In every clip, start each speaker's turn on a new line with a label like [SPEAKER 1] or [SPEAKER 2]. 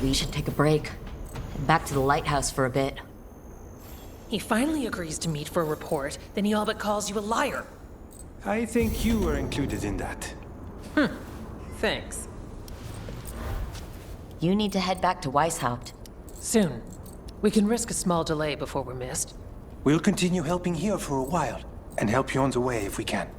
[SPEAKER 1] We should take a break. Head back to the lighthouse for a bit.
[SPEAKER 2] He finally agrees to meet for a report, then he all but calls you a liar.
[SPEAKER 3] I think you were included in that.
[SPEAKER 2] Thanks.
[SPEAKER 1] You need to head back to Weisshaupt.
[SPEAKER 2] Soon. We can risk a small delay before we're missed.
[SPEAKER 3] We'll continue helping here for a while, and help you on the way if we can.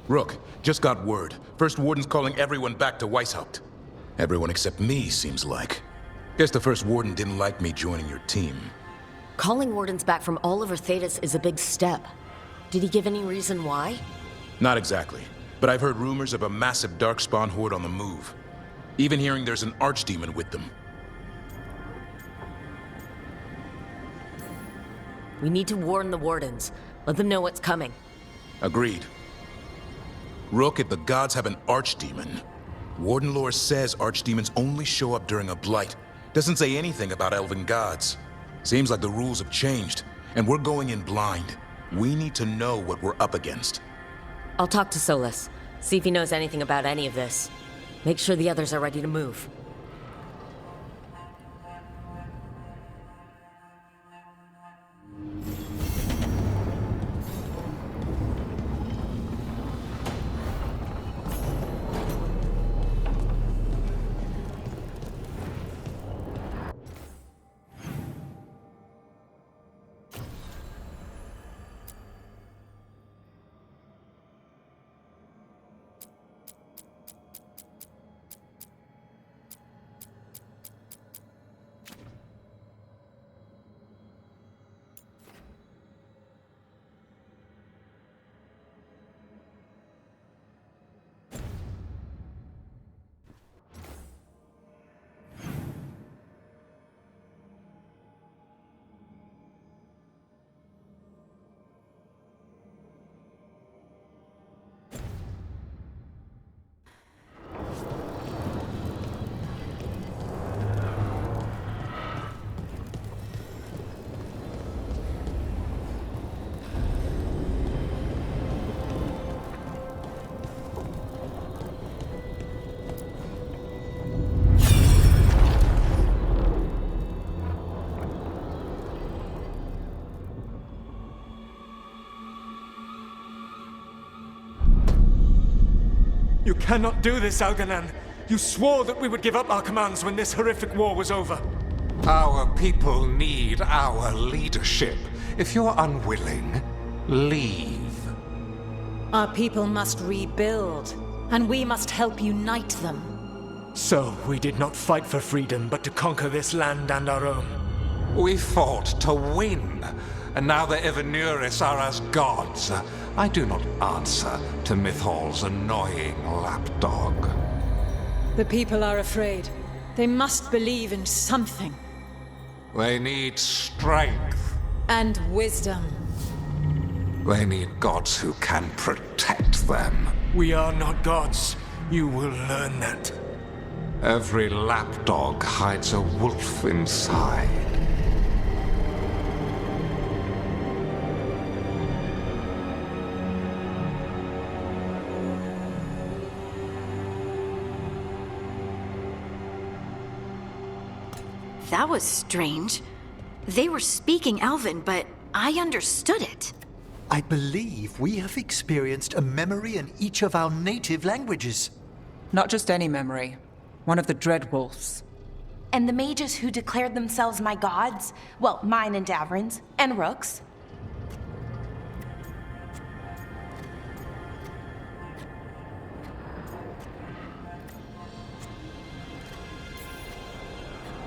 [SPEAKER 4] Rook, just got word. First Warden's calling everyone back to Weisshaupt. Everyone except me, seems like. Guess the First Warden didn't like me joining your team.
[SPEAKER 1] Calling wardens back from all over Thedas is a big step. Did he give any reason why?
[SPEAKER 4] Not exactly, but I've heard rumors of a massive Darkspawn horde on the move. Even hearing there's an archdemon with them.
[SPEAKER 1] We need to warn the wardens. Let them know what's coming.
[SPEAKER 4] Agreed. Rook, if the gods have an archdemon, Warden lore says archdemons only show up during a blight. Doesn't say anything about elven gods. Seems like the rules have changed, and we're going in blind. We need to know what we're up against.
[SPEAKER 1] I'll talk to Solus, see if he knows anything about any of this. Make sure the others are ready to move.
[SPEAKER 3] You cannot do this, Algernon. You swore that we would give up our commands when this horrific war was over.
[SPEAKER 5] Our people need our leadership. If you're unwilling, leave.
[SPEAKER 6] Our people must rebuild, and we must help unite them.
[SPEAKER 3] So, we did not fight for freedom, but to conquer this land and our own.
[SPEAKER 5] We fought to win, and now the Evanuris are as gods. I do not answer to Mythal's annoying lapdog.
[SPEAKER 6] The people are afraid. They must believe in something.
[SPEAKER 5] They need strength.
[SPEAKER 6] And wisdom.
[SPEAKER 5] They need gods who can protect them.
[SPEAKER 3] We are not gods. You will learn that.
[SPEAKER 5] Every lapdog hides a wolf inside.
[SPEAKER 7] That was strange. They were speaking Elven, but I understood it.
[SPEAKER 8] I believe we have experienced a memory in each of our native languages.
[SPEAKER 9] Not just any memory. One of the Dreadwolves.
[SPEAKER 10] And the mages who declared themselves my gods? Well, mine and Davrin's, and Rook's.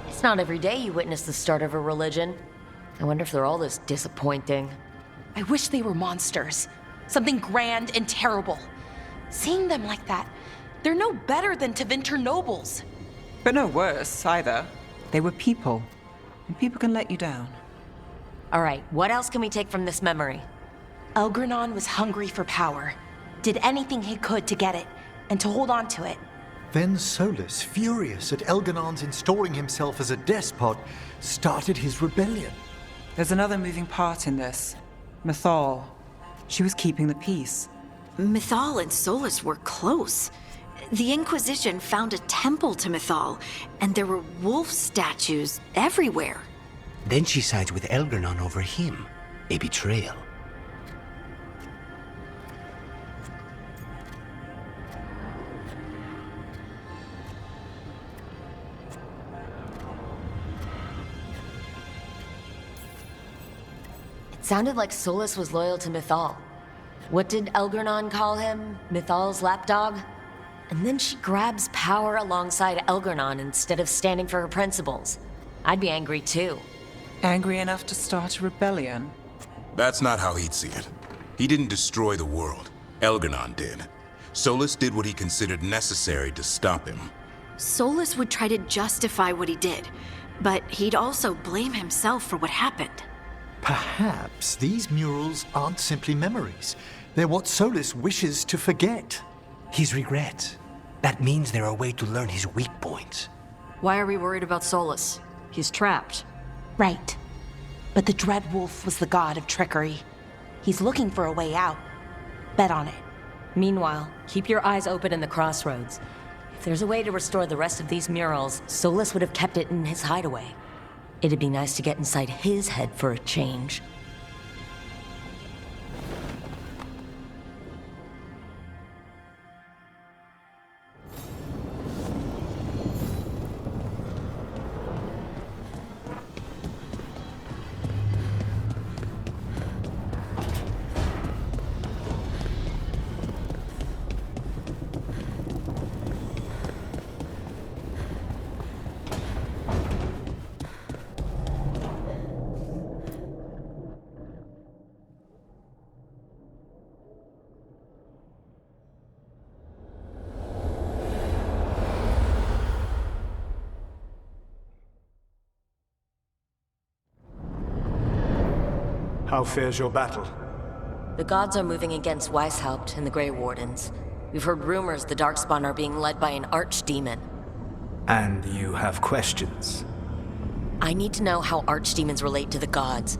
[SPEAKER 1] It's not every day you witness the start of a religion. I wonder if they're all this disappointing.
[SPEAKER 10] I wish they were monsters. Something grand and terrible. Seeing them like that, they're no better than Tevinter nobles.
[SPEAKER 9] But no worse, either. They were people. And people can let you down.
[SPEAKER 1] Alright, what else can we take from this memory?
[SPEAKER 10] Elgranon was hungry for power. Did anything he could to get it, and to hold on to it.
[SPEAKER 8] Then Solus, furious at Elganon's installing himself as a despot, started his rebellion.
[SPEAKER 9] There's another moving part in this. Mythal. She was keeping the peace.
[SPEAKER 7] Mythal and Solus were close. The Inquisition found a temple to Mythal, and there were wolf statues everywhere.
[SPEAKER 11] Then she sides with Elgranon over him. A betrayal.
[SPEAKER 1] It sounded like Solus was loyal to Mythal. What did Elgranon call him? Mythal's lapdog? And then she grabs power alongside Elgranon instead of standing for her principles. I'd be angry too.
[SPEAKER 9] Angry enough to start a rebellion?
[SPEAKER 4] That's not how he'd see it. He didn't destroy the world. Elgranon did. Solus did what he considered necessary to stop him.
[SPEAKER 7] Solus would try to justify what he did, but he'd also blame himself for what happened.
[SPEAKER 8] Perhaps these murals aren't simply memories. They're what Solus wishes to forget.
[SPEAKER 11] His regret. That means they're a way to learn his weak points.
[SPEAKER 1] Why are we worried about Solus? He's trapped.
[SPEAKER 10] Right. But the Dreadwolf was the god of trickery. He's looking for a way out. Bet on it.
[SPEAKER 1] Meanwhile, keep your eyes open in the crossroads. If there's a way to restore the rest of these murals, Solus would have kept it in his hideaway. It'd be nice to get inside his head for a change.
[SPEAKER 3] How fares your battle?
[SPEAKER 1] The gods are moving against Weisshaupt and the Grey Wardens. We've heard rumors the Darkspawn are being led by an archdemon.
[SPEAKER 3] And you have questions?
[SPEAKER 1] I need to know how archdemons relate to the gods.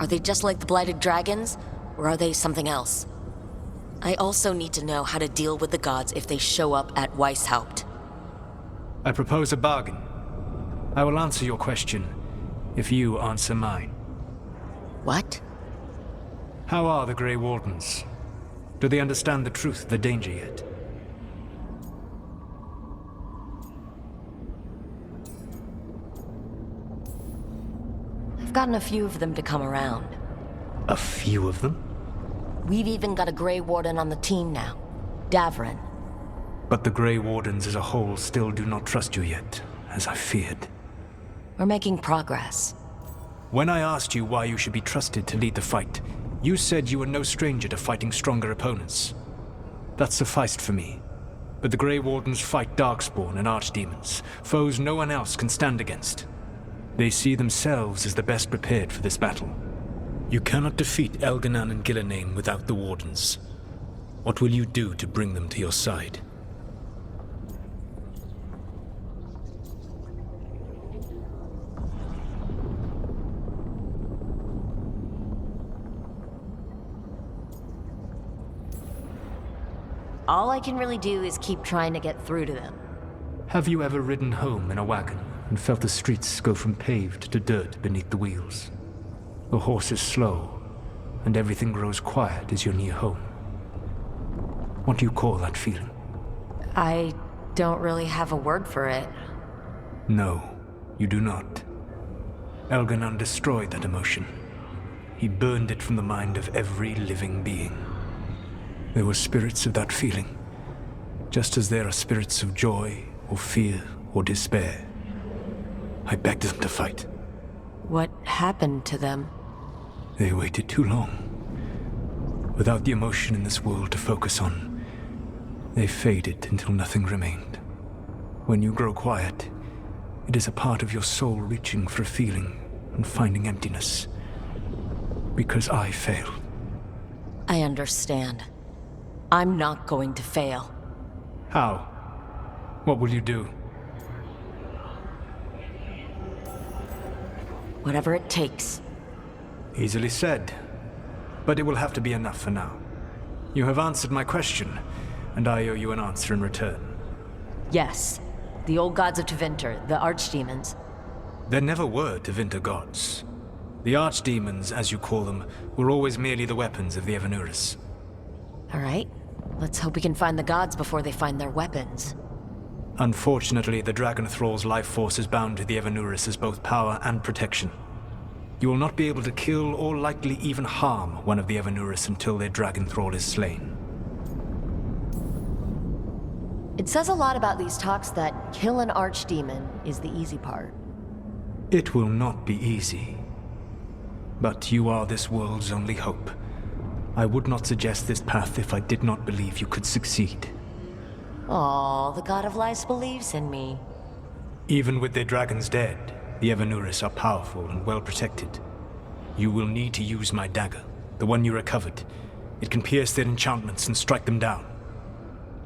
[SPEAKER 1] Are they just like the Blighted Dragons, or are they something else? I also need to know how to deal with the gods if they show up at Weisshaupt.
[SPEAKER 3] I propose a bargain. I will answer your question if you answer mine.
[SPEAKER 1] What?
[SPEAKER 3] How are the Grey Wardens? Do they understand the truth of the danger yet?
[SPEAKER 1] I've gotten a few of them to come around.
[SPEAKER 11] A few of them?
[SPEAKER 1] We've even got a Grey Warden on the team now. Davrin.
[SPEAKER 3] But the Grey Wardens as a whole still do not trust you yet, as I feared.
[SPEAKER 1] We're making progress.
[SPEAKER 3] When I asked you why you should be trusted to lead the fight, you said you were no stranger to fighting stronger opponents. That sufficed for me. But the Grey Wardens fight Darkspawn and Archdemons, foes no one else can stand against. They see themselves as the best prepared for this battle. You cannot defeat Elganan and Gillenane without the Wardens. What will you do to bring them to your side?
[SPEAKER 1] All I can really do is keep trying to get through to them.
[SPEAKER 3] Have you ever ridden home in a wagon? and felt the streets go from paved to dirt beneath the wheels. The horses slow, and everything grows quiet as you're near home. What do you call that feeling?
[SPEAKER 1] I don't really have a word for it.
[SPEAKER 3] No, you do not. Elgar'nan destroyed that emotion. He burned it from the mind of every living being. There were spirits of that feeling, just as there are spirits of joy, or fear, or despair. I begged them to fight.
[SPEAKER 1] What happened to them?
[SPEAKER 3] They waited too long. Without the emotion in this world to focus on, they faded until nothing remained. When you grow quiet, it is a part of your soul reaching for a feeling and finding emptiness. Because I failed.
[SPEAKER 1] I understand. I'm not going to fail.
[SPEAKER 3] How? What will you do?
[SPEAKER 1] Whatever it takes.
[SPEAKER 3] Easily said. But it will have to be enough for now. You have answered my question, and I owe you an answer in return.
[SPEAKER 1] Yes. The old gods of Tevinter, the archdemons.
[SPEAKER 3] There never were Tevinter gods. The archdemons, as you call them, were always merely the weapons of the Evanuris.
[SPEAKER 1] All right. Let's hope we can find the gods before they find their weapons.
[SPEAKER 3] Unfortunately, the Dragon Thrall's life force is bound to the Evanuris as both power and protection. You will not be able to kill or likely even harm one of the Evanuris until their Dragon Thrall is slain.
[SPEAKER 1] It says a lot about these talks that kill an archdemon is the easy part.
[SPEAKER 3] It will not be easy. But you are this world's only hope. I would not suggest this path if I did not believe you could succeed.
[SPEAKER 1] Aw, the God of Lies believes in me.
[SPEAKER 3] Even with their dragons dead, the Evanuris are powerful and well protected. You will need to use my dagger, the one you recovered. It can pierce their enchantments and strike them down.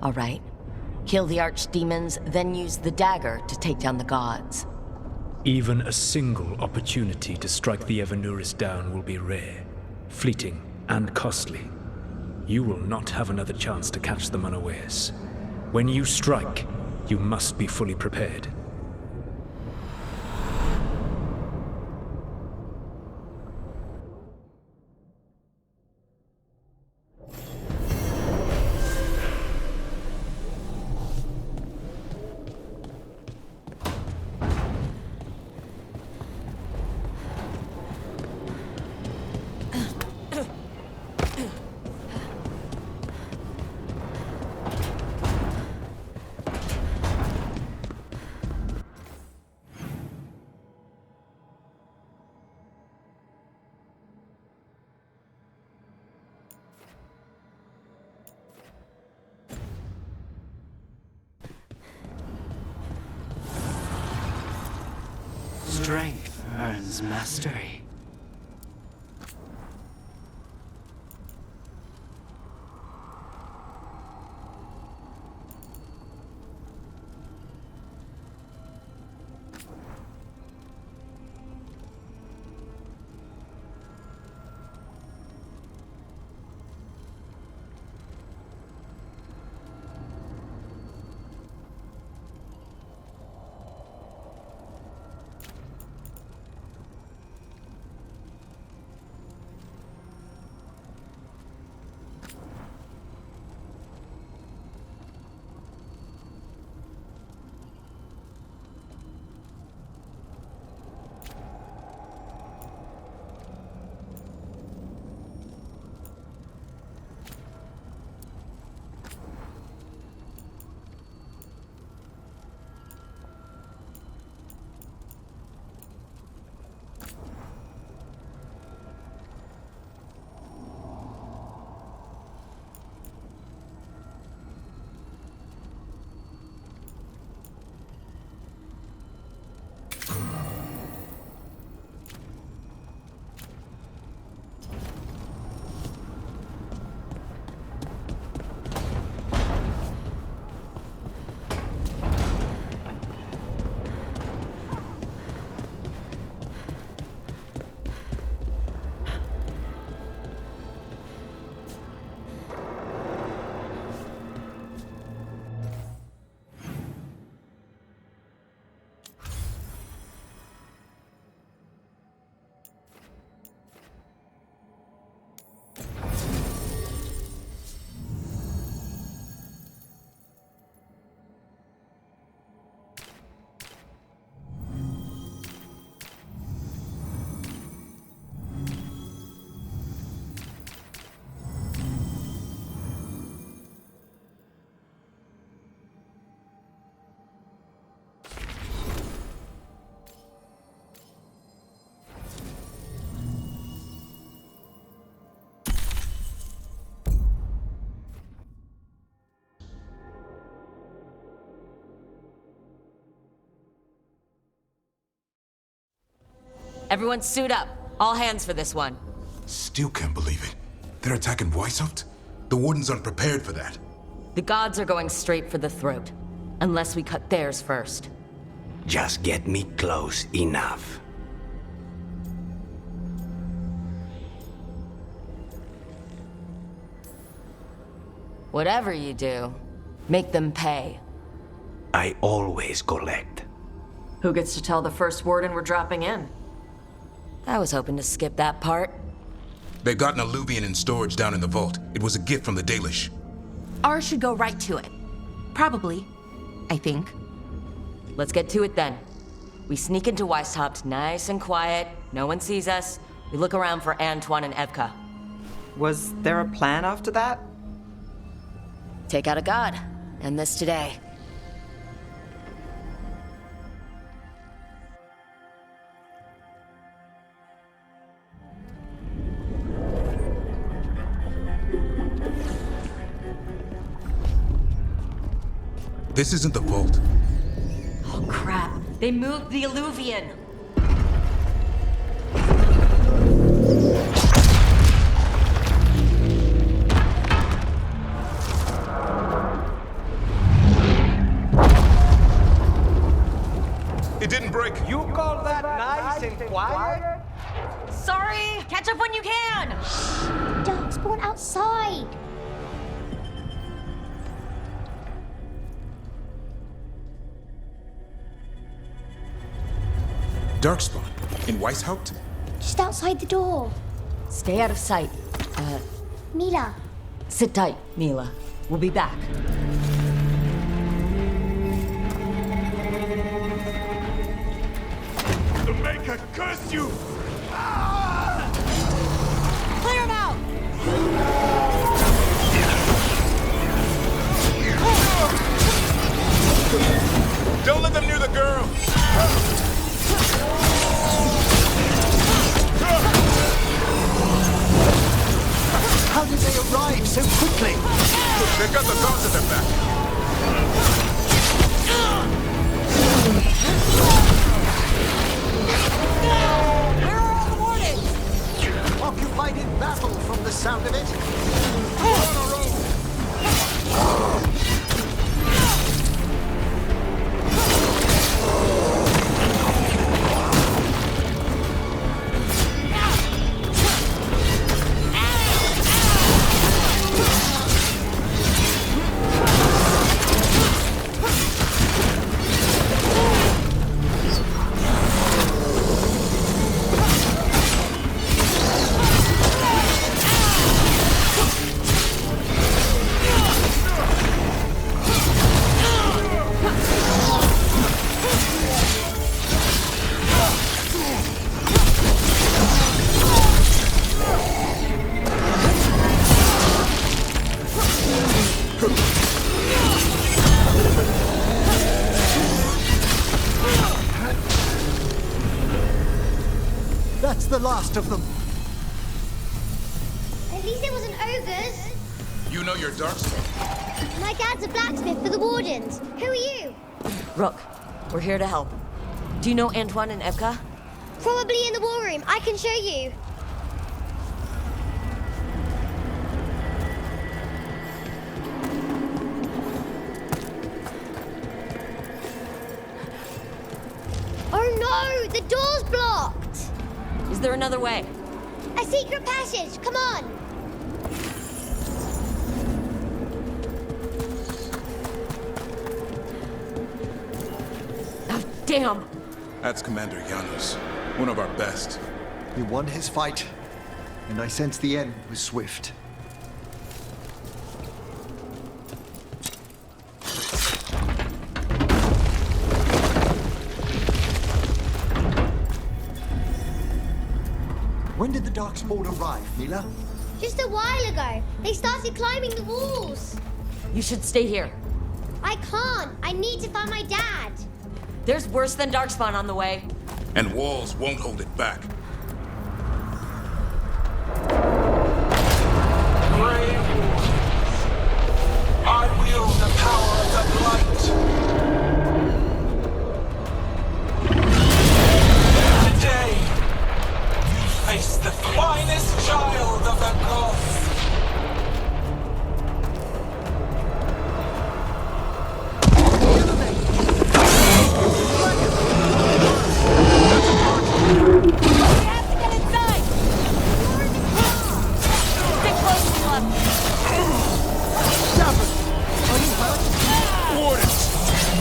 [SPEAKER 1] All right. Kill the archdemons, then use the dagger to take down the gods.
[SPEAKER 3] Even a single opportunity to strike the Evanuris down will be rare, fleeting, and costly. You will not have another chance to catch them unawares. When you strike, you must be fully prepared.
[SPEAKER 11] Strength earns mastery.
[SPEAKER 1] Everyone suit up. All hands for this one.
[SPEAKER 4] Still can't believe it. They're attacking Weisshaupt? The Wardens aren't prepared for that.
[SPEAKER 1] The gods are going straight for the throat. Unless we cut theirs first.
[SPEAKER 11] Just get me close enough.
[SPEAKER 1] Whatever you do, make them pay.
[SPEAKER 11] I always collect.
[SPEAKER 12] Who gets to tell the first warden we're dropping in?
[SPEAKER 1] I was hoping to skip that part.
[SPEAKER 4] They've got an alluvian in storage down in the vault. It was a gift from the Dalish.
[SPEAKER 10] Ours should go right to it. Probably. I think.
[SPEAKER 1] Let's get to it then. We sneak into Weisshaupt nice and quiet. No one sees us. We look around for Antoine and Evka.
[SPEAKER 9] Was there a plan after that?
[SPEAKER 1] Take out a god. End this today.
[SPEAKER 4] This isn't the vault.
[SPEAKER 1] Oh crap. They moved the alluvian.
[SPEAKER 4] It didn't break.
[SPEAKER 11] You call that nice and quiet?
[SPEAKER 1] Sorry! Catch up when you can!
[SPEAKER 13] Darkspawn outside!
[SPEAKER 4] Darkspawn? In Weisshaupt?
[SPEAKER 13] Just outside the door.
[SPEAKER 1] Stay out of sight.
[SPEAKER 13] Mila.
[SPEAKER 1] Sit tight, Mila. We'll be back.
[SPEAKER 14] The Maker curse you!
[SPEAKER 1] Clear him out!
[SPEAKER 4] Don't let them near the girl!
[SPEAKER 8] How did they arrive so quickly?
[SPEAKER 4] They've got the gods at their back.
[SPEAKER 1] Where are all the wardens?
[SPEAKER 8] Occupied in battle from the sound of it. That's the last of them.
[SPEAKER 13] At least it wasn't ogres.
[SPEAKER 4] You know your Darkspawn.
[SPEAKER 13] My dad's a blacksmith for the Wardens. Who are you?
[SPEAKER 1] Rook, we're here to help. Do you know Antoine and Evka?
[SPEAKER 13] Probably in the war room. I can show you. Oh no! The door's blocked!
[SPEAKER 1] Is there another way?
[SPEAKER 13] A secret passage! Come on!
[SPEAKER 1] Oh, damn!
[SPEAKER 4] That's Commander Janos, one of our best.
[SPEAKER 8] He won his fight, and I sense the end was swift. When did the Darkspawn arrive, Mila?
[SPEAKER 13] Just a while ago. They started climbing the walls.
[SPEAKER 1] You should stay here.
[SPEAKER 13] I can't. I need to find my dad.
[SPEAKER 1] There's worse than Darkspawn on the way.
[SPEAKER 4] And walls won't hold it back.
[SPEAKER 14] I wield the power of the light. Today, face the finest child of the gods.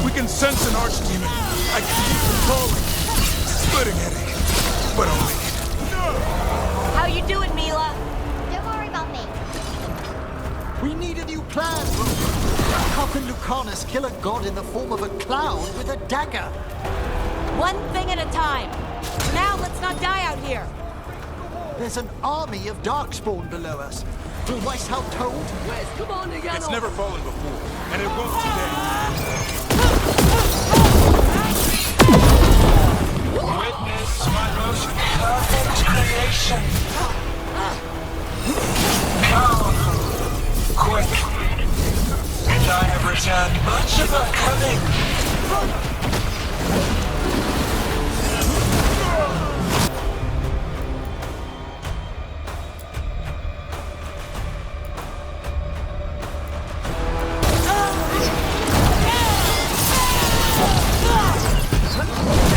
[SPEAKER 4] We can sense an archdemon. I can hear him calling. Splitting headache. But I'll make it.
[SPEAKER 1] How you doing, Mila?
[SPEAKER 13] Don't worry about me.
[SPEAKER 8] We need a new plan, Rook. How can Lucanus kill a god in the form of a cloud with a dagger?
[SPEAKER 1] One thing at a time. For now, let's not die out here.
[SPEAKER 8] There's an army of Darkspawn below us. Will Weisshaupt hold?
[SPEAKER 4] It's never fallen before, and it won't today.
[SPEAKER 14] Witness my most perfect creation. Powerful, quick, and I have returned much of our cunning.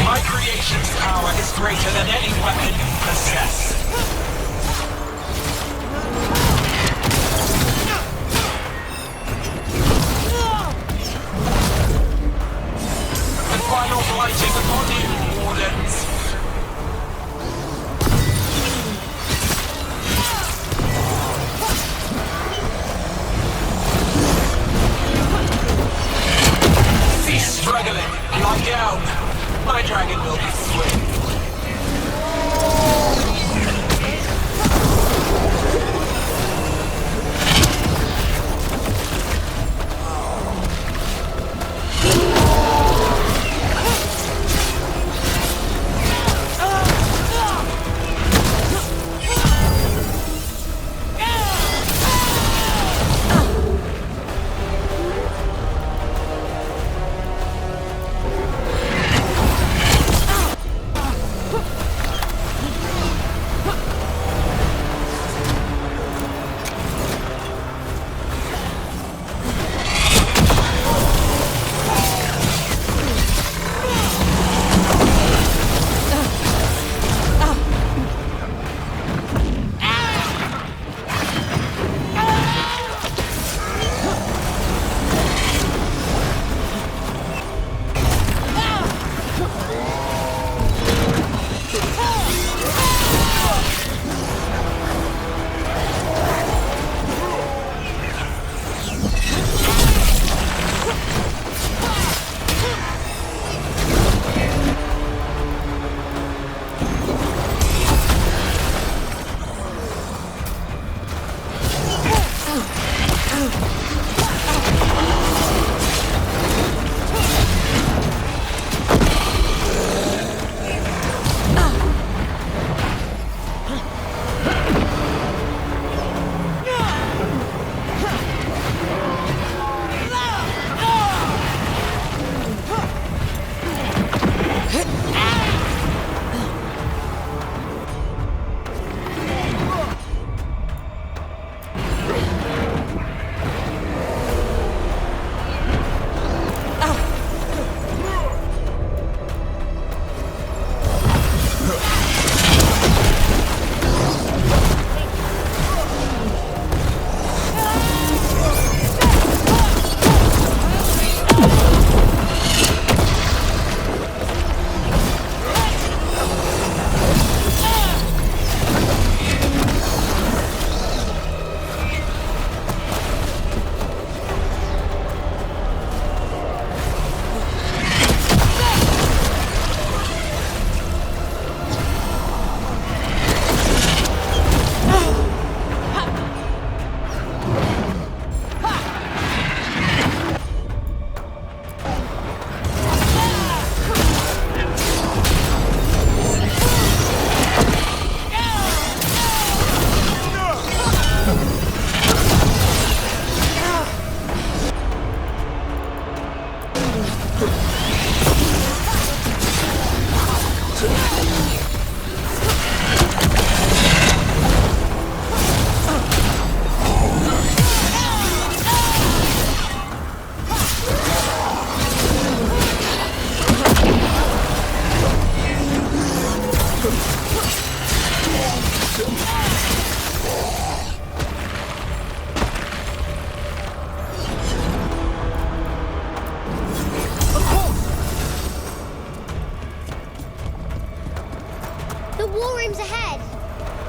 [SPEAKER 14] My creation's power is greater than any weapon you possess.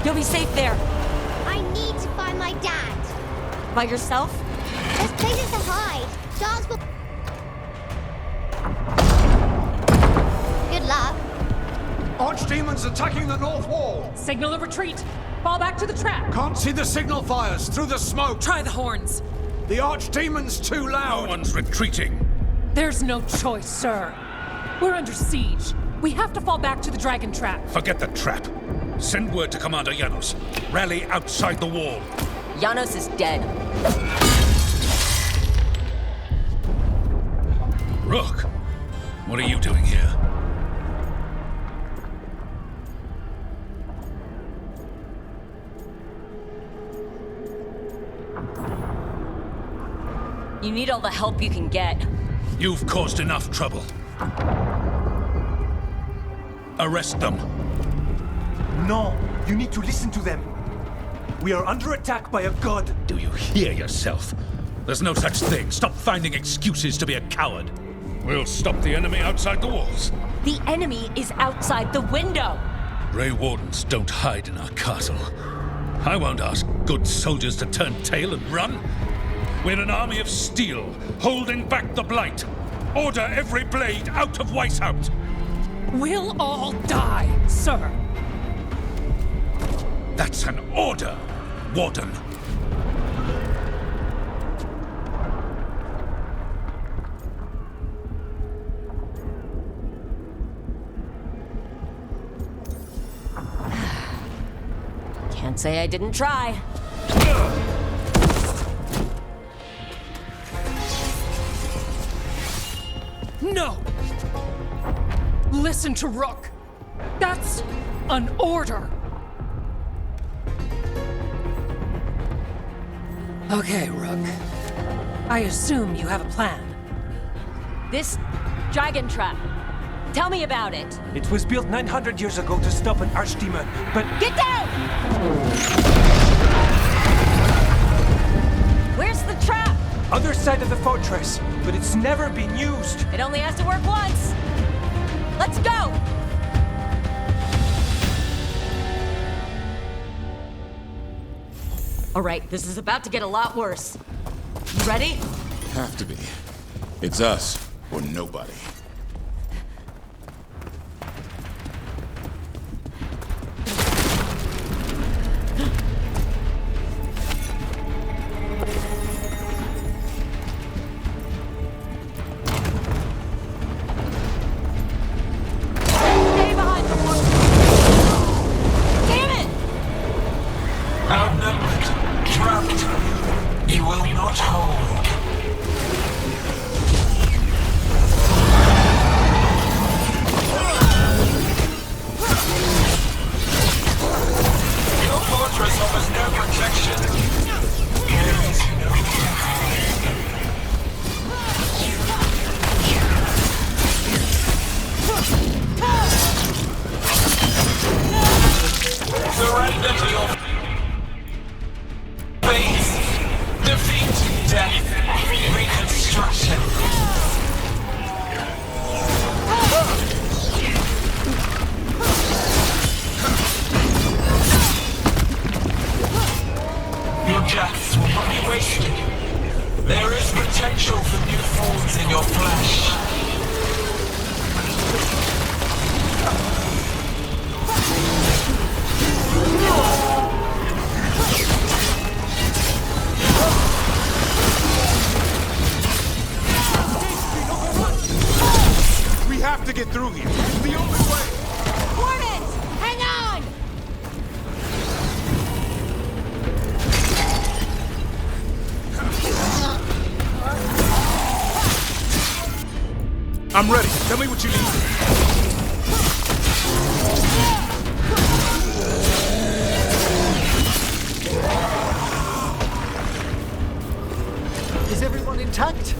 [SPEAKER 1] You'll be safe there.
[SPEAKER 13] I need to find my dad.
[SPEAKER 1] By yourself?
[SPEAKER 13] There's places to hide. Charles will... Good luck.
[SPEAKER 15] Archdemons attacking the north wall!
[SPEAKER 2] Signal a retreat! Fall back to the trap!
[SPEAKER 15] Can't see the signal fires through the smoke!
[SPEAKER 2] Try the horns!
[SPEAKER 15] The Archdemon's too loud!
[SPEAKER 4] No one's retreating!
[SPEAKER 2] There's no choice, sir. We're under siege. We have to fall back to the dragon trap.
[SPEAKER 4] Forget the trap. Send word to Commander Janos. Rally outside the wall.
[SPEAKER 1] Janos is dead.
[SPEAKER 4] Rook, what are you doing here?
[SPEAKER 1] You need all the help you can get.
[SPEAKER 4] You've caused enough trouble. Arrest them.
[SPEAKER 11] No, you need to listen to them. We are under attack by a god.
[SPEAKER 4] Do you hear yourself? There's no such thing. Stop finding excuses to be a coward. We'll stop the enemy outside the walls.
[SPEAKER 1] The enemy is outside the window.
[SPEAKER 4] Grey Wardens don't hide in our castle. I won't ask good soldiers to turn tail and run. We're an army of steel, holding back the Blight. Order every blade out of Weisshaupt.
[SPEAKER 2] We'll all die, sir.
[SPEAKER 4] That's an order, Warden.
[SPEAKER 1] Can't say I didn't try.
[SPEAKER 2] No! Listen to Rook. That's an order. Okay, Rook. I assume you have a plan.
[SPEAKER 1] This dragon trap. Tell me about it.
[SPEAKER 11] It was built 900 years ago to stop an archdemon, but...
[SPEAKER 1] Get down! Where's the trap?
[SPEAKER 11] Other side of the fortress, but it's never been used.
[SPEAKER 1] It only has to work once. Let's go! All right, this is about to get a lot worse. You ready?
[SPEAKER 4] Have to be. It's us or nobody. I'm ready. Tell me what you need.
[SPEAKER 8] Is everyone intact?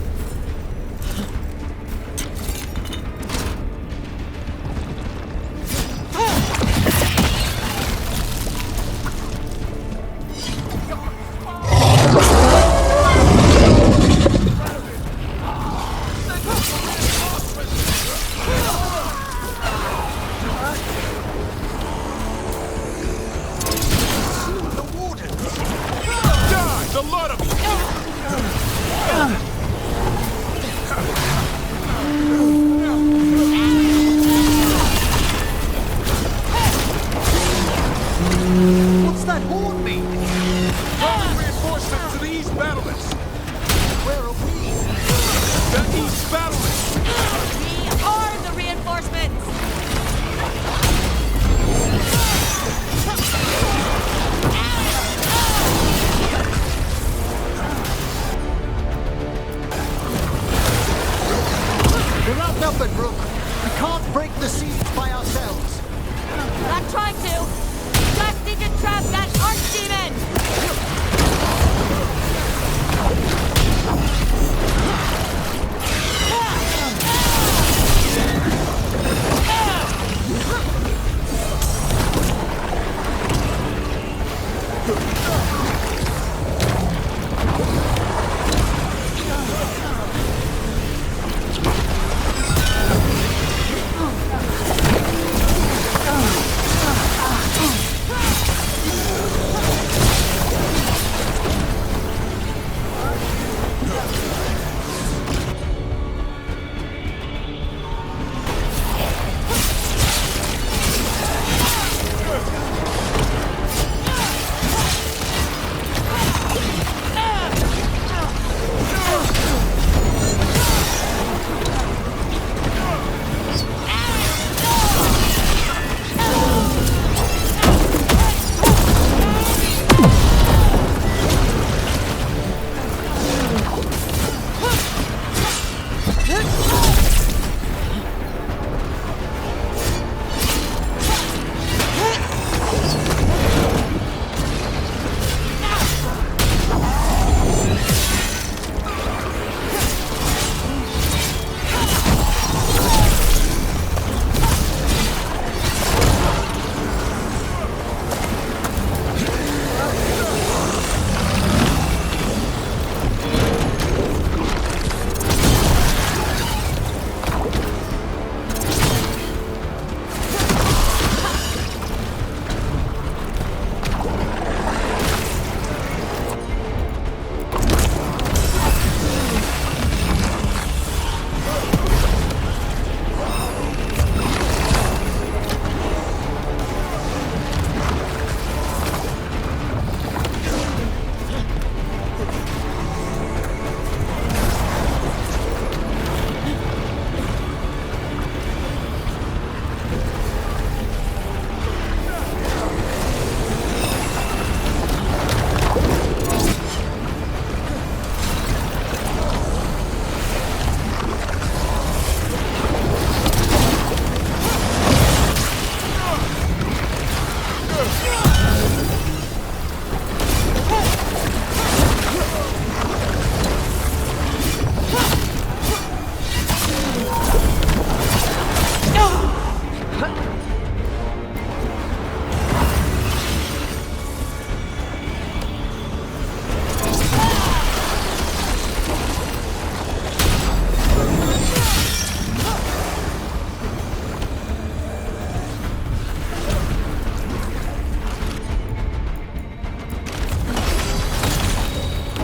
[SPEAKER 8] What's that horn mean?
[SPEAKER 15] Reinforcements to the east battlements!
[SPEAKER 8] Where are we?
[SPEAKER 15] The east battlements!
[SPEAKER 10] We are the reinforcements!
[SPEAKER 8] We're outnumbered, Rook. We can't break the siege by ourselves.
[SPEAKER 10] We're not trying to! Just need to trap that archdemon!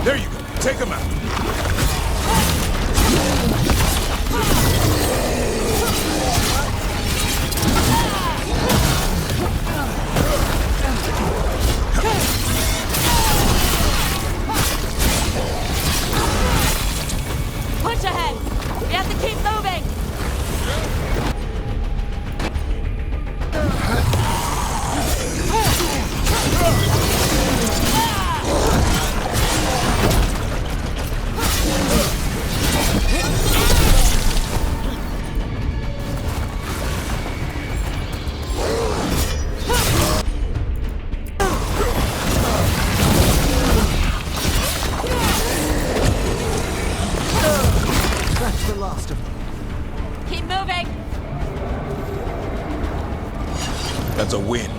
[SPEAKER 15] There you go. Take him out.
[SPEAKER 10] Push ahead! We have to keep moving!
[SPEAKER 8] That's the last of them.
[SPEAKER 10] Keep moving!
[SPEAKER 4] That's a win.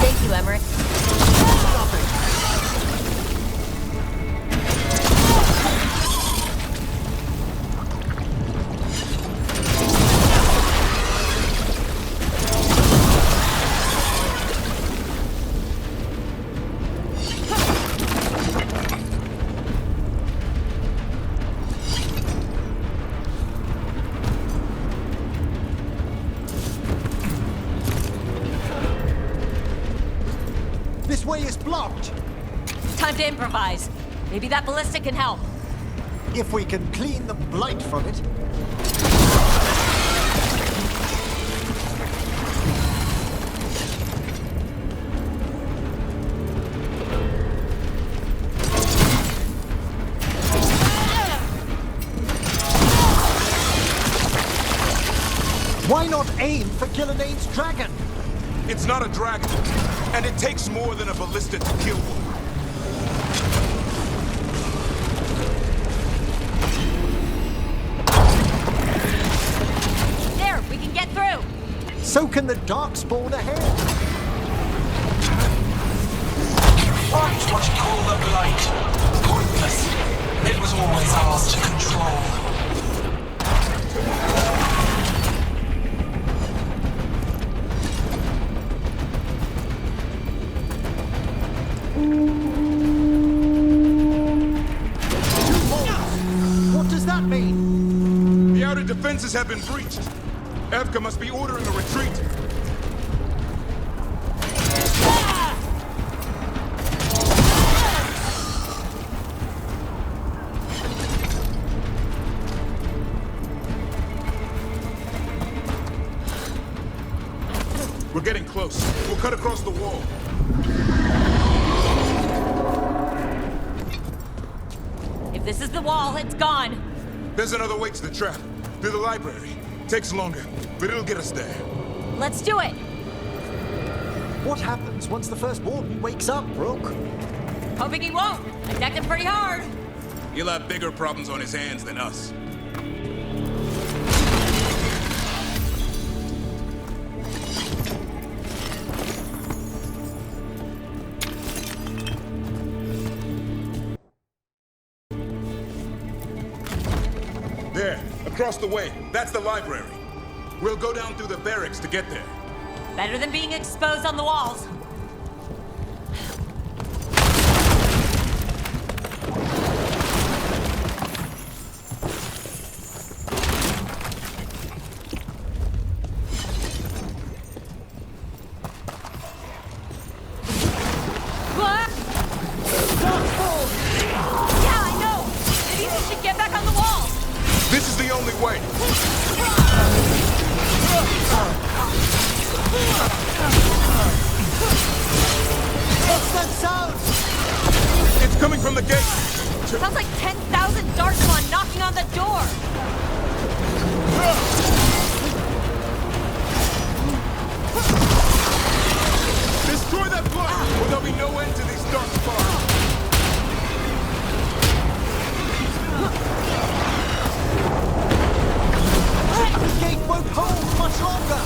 [SPEAKER 1] Thank you, Emmerich. Time to improvise. Maybe that ballista can help.
[SPEAKER 8] If we can clean the blight from it. Why not aim for Gillanane's dragon?
[SPEAKER 4] It's not a dragon, and it takes more than a ballista to kill one.
[SPEAKER 1] There, we can get through.
[SPEAKER 8] So can the Darkspawn ahead.
[SPEAKER 14] Fight what you call the blight. Pointless. It was always ours to control.
[SPEAKER 8] What does that mean?
[SPEAKER 4] The outer defenses have been breached. A.I.T.P must be ordering a retreat. We're getting close. We'll cut across the wall.
[SPEAKER 1] If this is the wall, it's gone.
[SPEAKER 4] There's another way to the trap. Through the library. Takes longer, but it'll get us there.
[SPEAKER 1] Let's do it.
[SPEAKER 8] What happens once the first warden wakes up, Rook?
[SPEAKER 1] Hoping he won't. Attacked him pretty hard.
[SPEAKER 4] He'll have bigger problems on his hands than us. There, across the way. That's the library. We'll go down through the barracks to get there.
[SPEAKER 1] Better than being exposed on the walls. Yeah, I know. Maybe we should get back on the wall.
[SPEAKER 4] This is the only way.
[SPEAKER 8] What's that sound?
[SPEAKER 4] It's coming from the gate.
[SPEAKER 1] Sounds like 10,000 Darkspawn knocking on the door.
[SPEAKER 4] Destroy that block, or there'll be no end to these Darkspawn.
[SPEAKER 8] The gate won't hold much longer.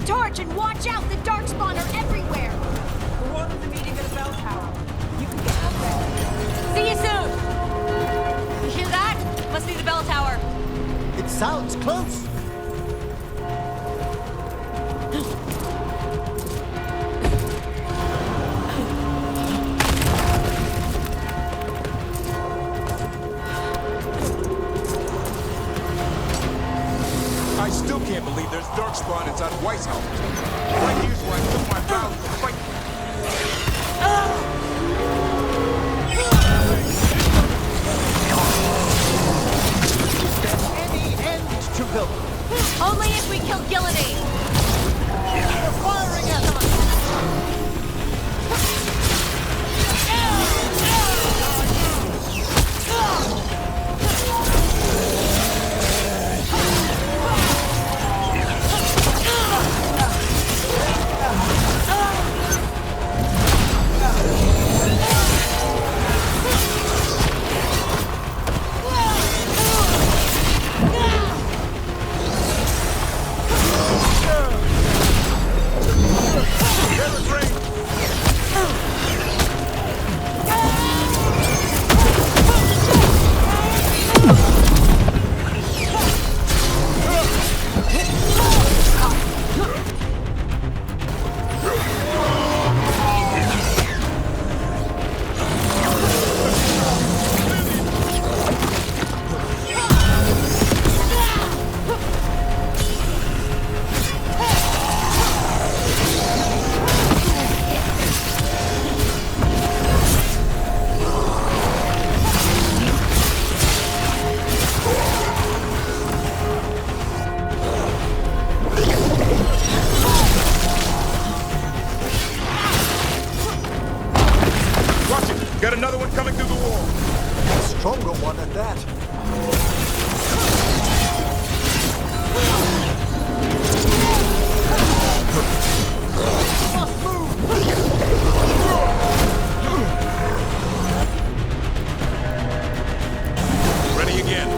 [SPEAKER 13] torch and watch out! The Darkspawn are everywhere!
[SPEAKER 9] We're one of the meeting at the bell tower. You can get up there.
[SPEAKER 1] See you soon! You hear that? Must be the bell tower.
[SPEAKER 8] It sounds close.
[SPEAKER 4] I
[SPEAKER 15] still can't believe there's darkspawn inside of Weisshaupt. Right here's where I took my vows to fight.
[SPEAKER 8] Is there any end to them?
[SPEAKER 1] Only if we kill Gillidy!
[SPEAKER 8] They're firing at us!
[SPEAKER 15] Got another one coming through the wall.
[SPEAKER 8] A stronger one at that. Must move.
[SPEAKER 15] Ready again.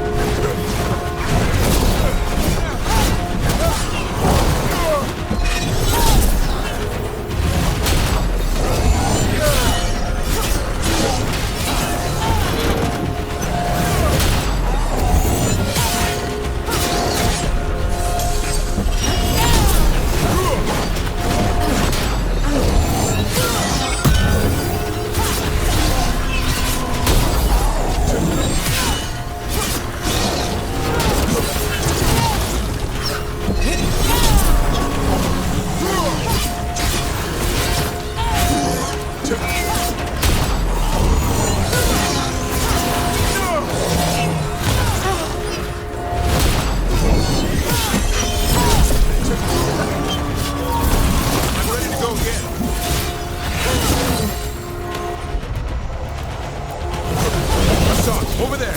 [SPEAKER 15] Over there!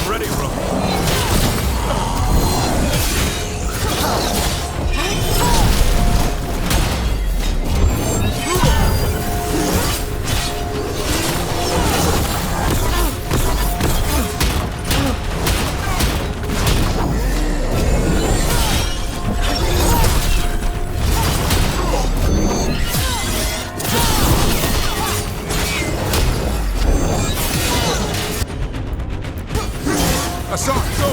[SPEAKER 15] Ready, bro. Assault, go!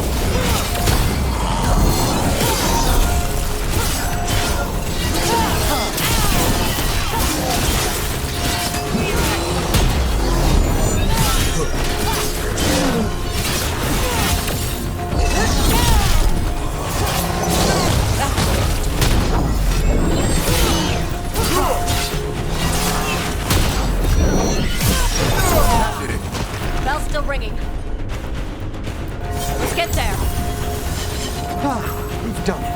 [SPEAKER 1] Bell's still ringing. Let's get there.
[SPEAKER 8] We've done it.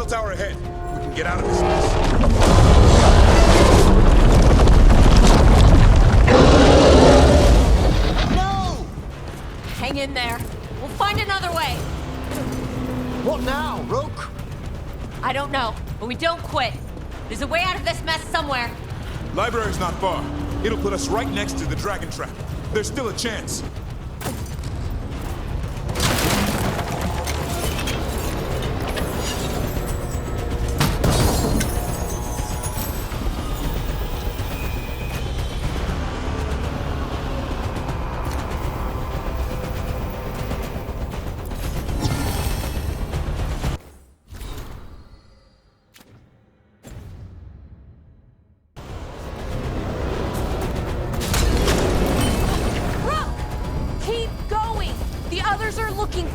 [SPEAKER 15] tower ahead. We can get out of this mess.
[SPEAKER 8] No!
[SPEAKER 1] Hang in there. We'll find another way.
[SPEAKER 8] What now, Rook?
[SPEAKER 1] I don't know, but we don't quit. There's a way out of this mess somewhere.
[SPEAKER 15] Library's not far. It'll put us right next to the dragon trap. There's still a chance.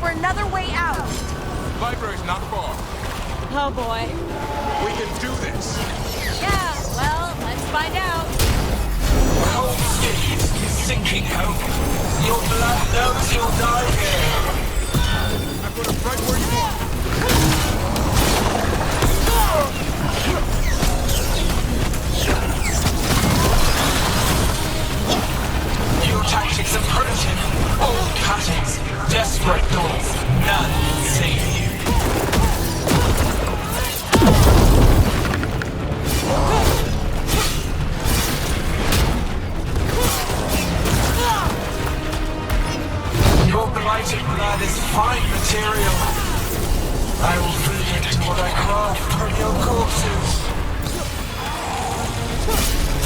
[SPEAKER 10] Another way out.
[SPEAKER 15] Library's not far.
[SPEAKER 1] Oh boy.
[SPEAKER 15] We can do this.
[SPEAKER 1] Yeah, well, let's find out.
[SPEAKER 14] Cold steady, sinking hope. Your blood knows you'll die here.
[SPEAKER 15] I put it right where you want.
[SPEAKER 14] New tactics are primitive. Old cuttings. Desperate doors, none save you. Your blighted blood is fine material. I will feed it to what I craft from your corpses.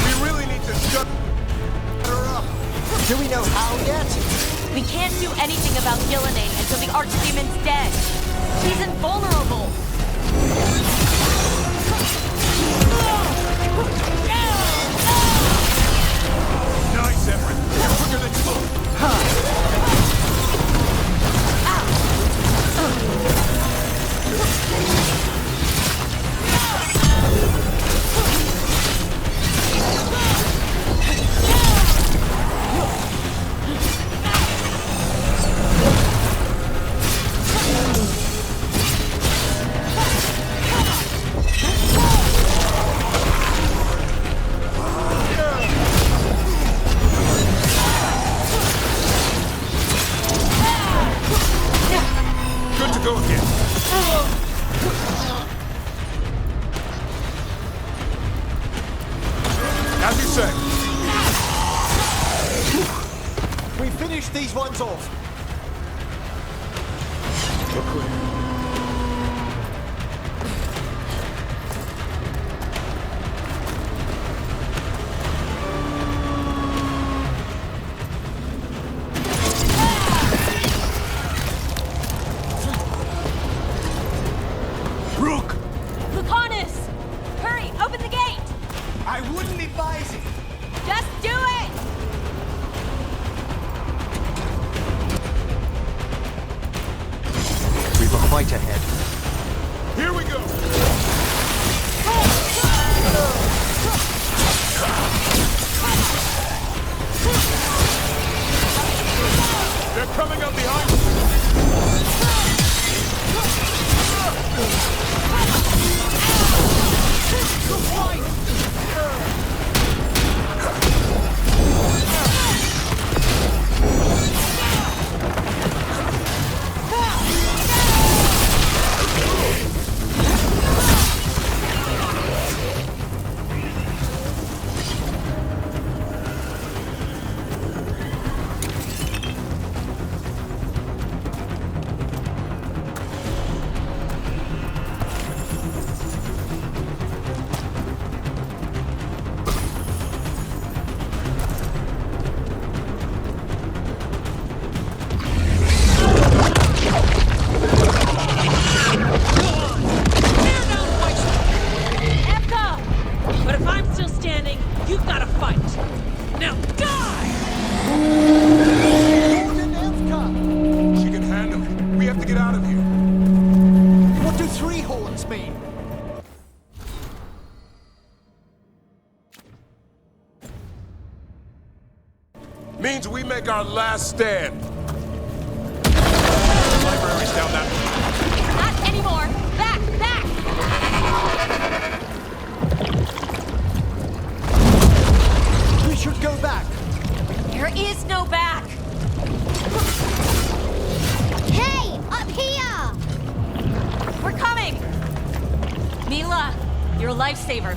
[SPEAKER 15] We really need to shut her up.
[SPEAKER 8] Do we know how yet?
[SPEAKER 1] We can't do anything about Gillenane until the Archdemon's dead. She's invulnerable.
[SPEAKER 15] Nice, Everett. You're quicker than you look. As you say.
[SPEAKER 8] We finished these ones off.
[SPEAKER 15] We're clear.
[SPEAKER 8] Rook!
[SPEAKER 1] Lucanus! Hurry, open the gate!
[SPEAKER 8] I wouldn't advise it.
[SPEAKER 1] Just do it!
[SPEAKER 8] We've a fight ahead.
[SPEAKER 15] Here we go! They're coming up behind us! Means we make our last stand. The library's down that way.
[SPEAKER 1] Not anymore! Back! Back!
[SPEAKER 8] should go back.
[SPEAKER 1] There is no back!
[SPEAKER 13] Hey, up here!
[SPEAKER 1] We're coming! Mila, you're a lifesaver.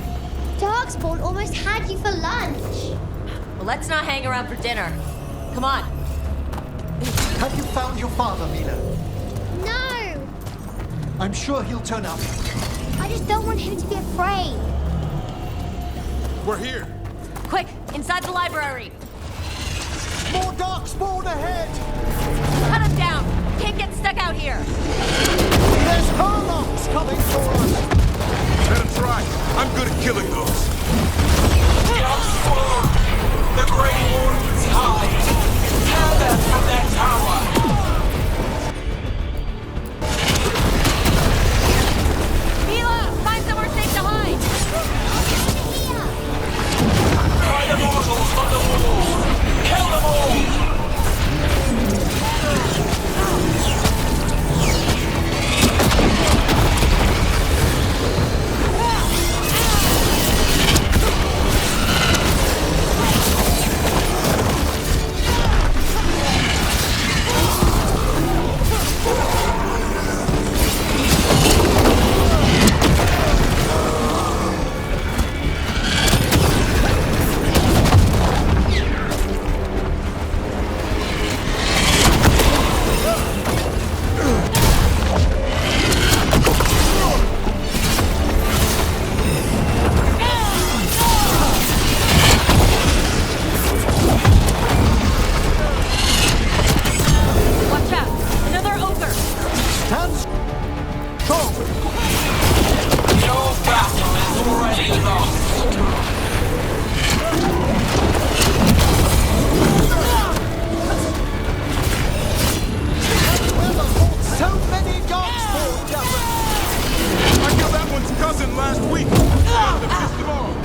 [SPEAKER 13] Darkspawn almost had you for lunch.
[SPEAKER 1] Well, let's not hang around for dinner. Come on.
[SPEAKER 8] Have you found your father, Mila?
[SPEAKER 13] No!
[SPEAKER 8] I'm sure he'll turn up.
[SPEAKER 13] I just don't want him to be afraid.
[SPEAKER 15] We're here.
[SPEAKER 1] Quick, inside the library.
[SPEAKER 8] More Darkspawn ahead!
[SPEAKER 1] Cut him down. Can't get stuck out here.
[SPEAKER 8] There's Harlocks coming for us!
[SPEAKER 15] Let him try. I'm good at killing those.
[SPEAKER 14] Darkspawn! The Grey Warden's hide! Tear them from their tower!
[SPEAKER 1] Mila, find somewhere safe to hide.
[SPEAKER 14] Try the mortals from the walls! Kill them all!
[SPEAKER 1] Watch out. Another ogre.
[SPEAKER 8] Stand strong!
[SPEAKER 14] Your battle is already lost!
[SPEAKER 8] Whoever fought so many Darkspawn doesn't!
[SPEAKER 15] I killed that one's cousin last week. Got to piss them off.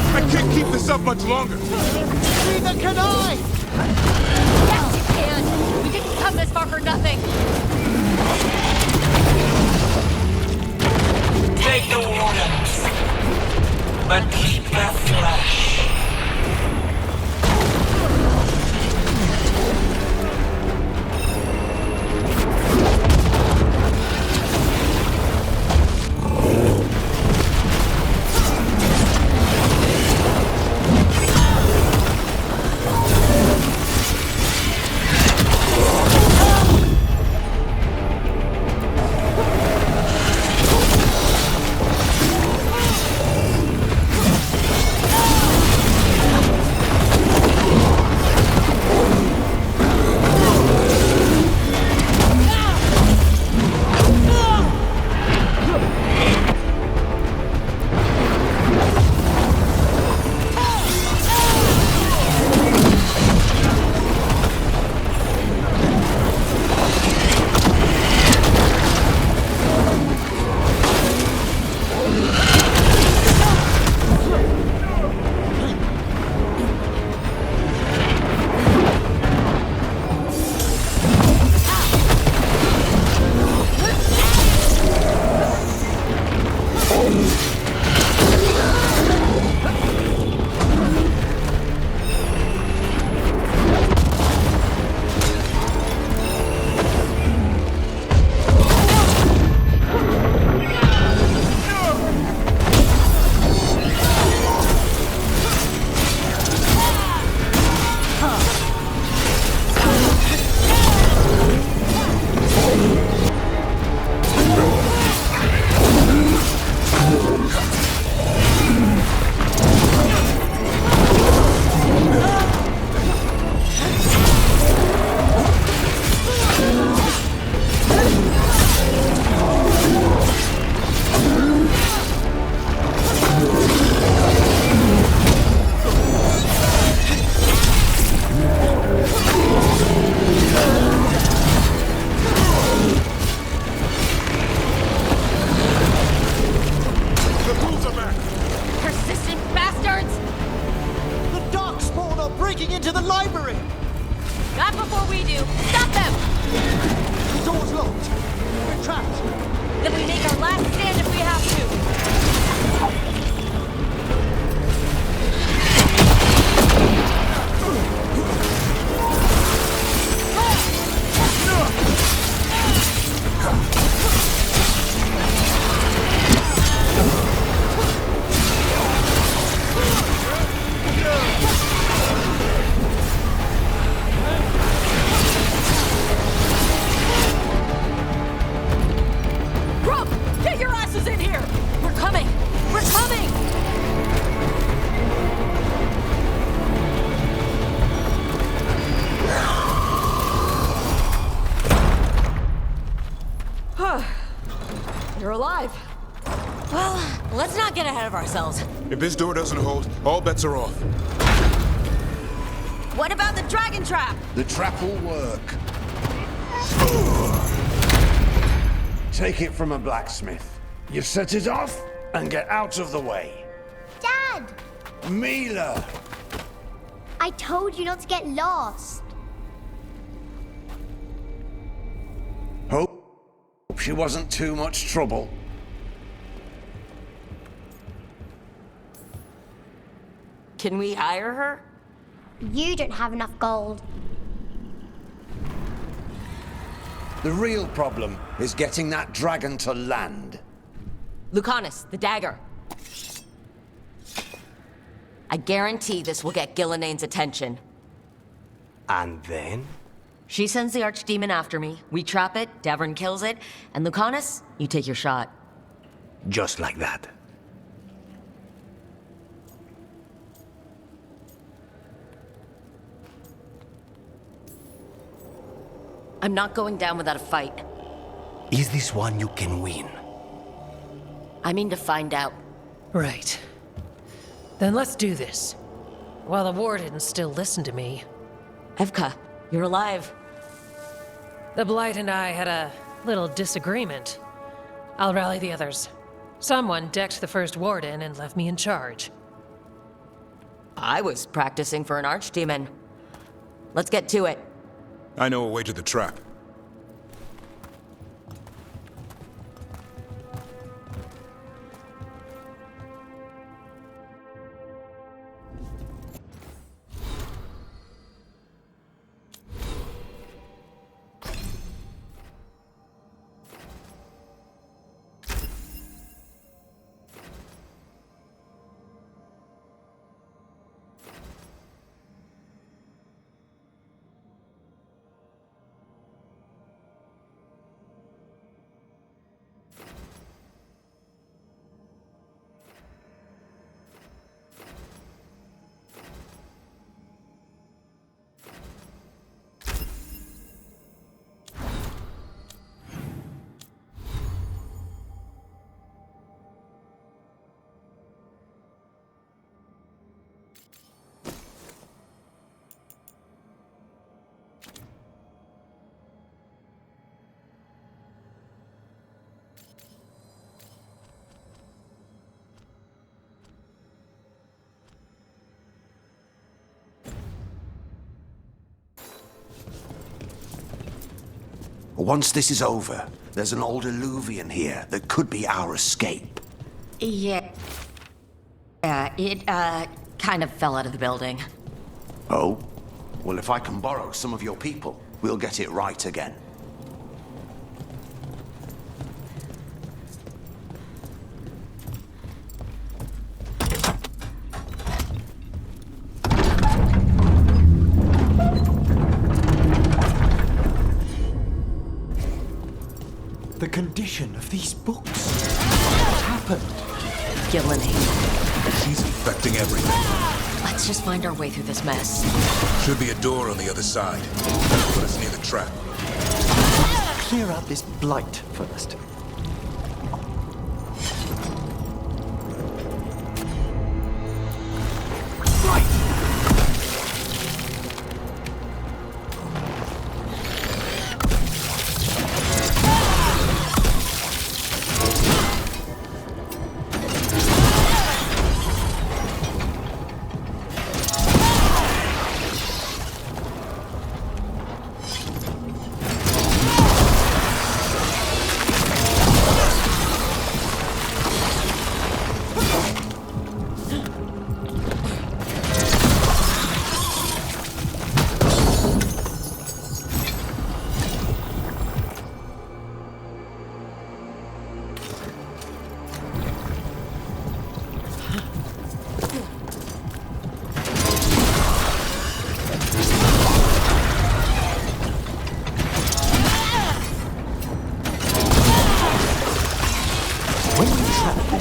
[SPEAKER 15] I can't keep this up much longer.
[SPEAKER 8] Neither can I!
[SPEAKER 1] Yes, you can. We didn't come this far for nothing.
[SPEAKER 14] Take the Wardens, but keep their flesh.
[SPEAKER 10] Then we make our last stand if we have to. Rook, get your asses in here! We're coming! We're coming!
[SPEAKER 1] You're alive. Well, let's not get ahead of ourselves.
[SPEAKER 4] If this door doesn't hold, all bets are off.
[SPEAKER 1] What about the dragon trap?
[SPEAKER 16] The trap will work. Take it from a blacksmith. You set it off and get out of the way.
[SPEAKER 13] Dad!
[SPEAKER 16] Mila!
[SPEAKER 13] I told you not to get lost.
[SPEAKER 16] Hope she wasn't too much trouble.
[SPEAKER 1] Can we hire her?
[SPEAKER 13] You don't have enough gold.
[SPEAKER 16] The real problem is getting that dragon to land.
[SPEAKER 1] Lucanus, the dagger. I guarantee this will get Gillianane's attention.
[SPEAKER 17] And then?
[SPEAKER 1] She sends the archdemon after me, we trap it, Davern kills it, and Lucanus, you take your shot.
[SPEAKER 17] Just like that.
[SPEAKER 1] I'm not going down without a fight.
[SPEAKER 17] Is this one you can win?
[SPEAKER 1] I mean to find out.
[SPEAKER 2] Right. Then let's do this. While the Wardens still listen to me.
[SPEAKER 1] Evka, you're alive.
[SPEAKER 2] The Blight and I had a little disagreement. I'll rally the others. Someone decked the first Warden and left me in charge.
[SPEAKER 1] I was practicing for an archdemon. Let's get to it.
[SPEAKER 4] I know a way to the trap.
[SPEAKER 17] Once this is over, there's an old Illuvian here that could be our escape.
[SPEAKER 1] Yeah. It kind of fell out of the building.
[SPEAKER 17] Oh? Well, if I can borrow some of your people, we'll get it right again.
[SPEAKER 8] The condition of these books. What happened?
[SPEAKER 1] Gillinane.
[SPEAKER 4] She's infecting everything.
[SPEAKER 1] Let's just find our way through this mess.
[SPEAKER 4] Should be a door on the other side. Put us near the trap.
[SPEAKER 8] Clear out this blight first.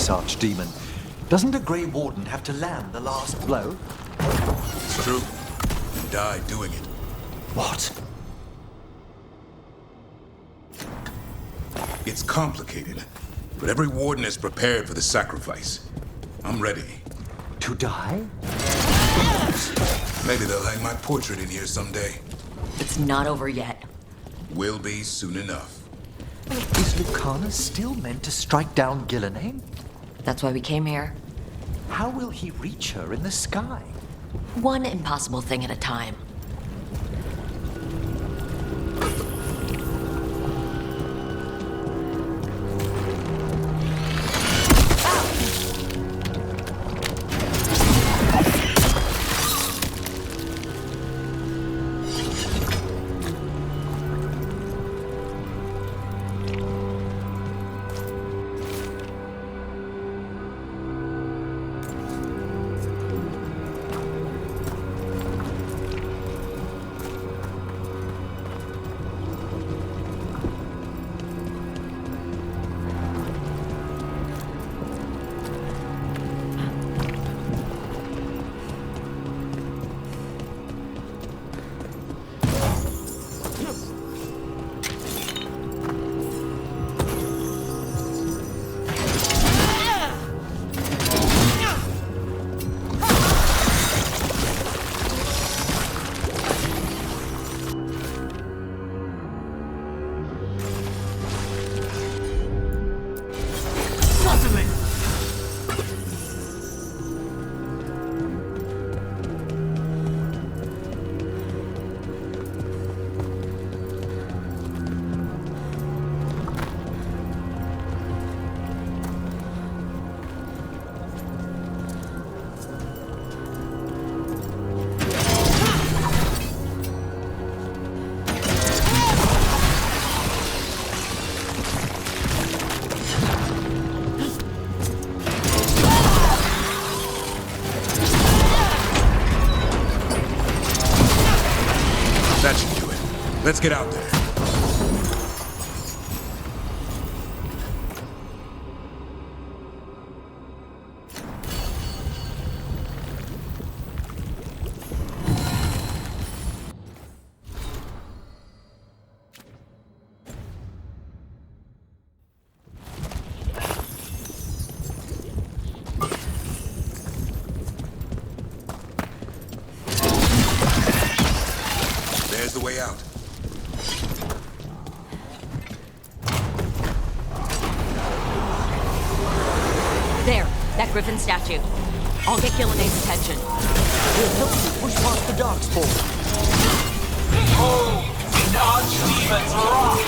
[SPEAKER 18] this Archdemon. Doesn't a Grey Warden have to land the last blow?
[SPEAKER 4] It's true. And die doing it.
[SPEAKER 18] What?
[SPEAKER 4] It's complicated, but every Warden is prepared for the sacrifice. I'm ready.
[SPEAKER 18] To die?
[SPEAKER 4] Maybe they'll hang my portrait in here someday.
[SPEAKER 1] It's not over yet.
[SPEAKER 4] Will be soon enough.
[SPEAKER 18] Is Lucana still meant to strike down Gillenheim?
[SPEAKER 1] That's why we came here.
[SPEAKER 18] How will he reach her in the sky?
[SPEAKER 1] One impossible thing at a time.
[SPEAKER 4] That should do it. Let's get out there. There's the way out.
[SPEAKER 1] There, that griffin statue. I'll get Gillenheim's attention.
[SPEAKER 8] We'll help you push past the Darkspawn.
[SPEAKER 14] Behold, the Archdemon's wrath!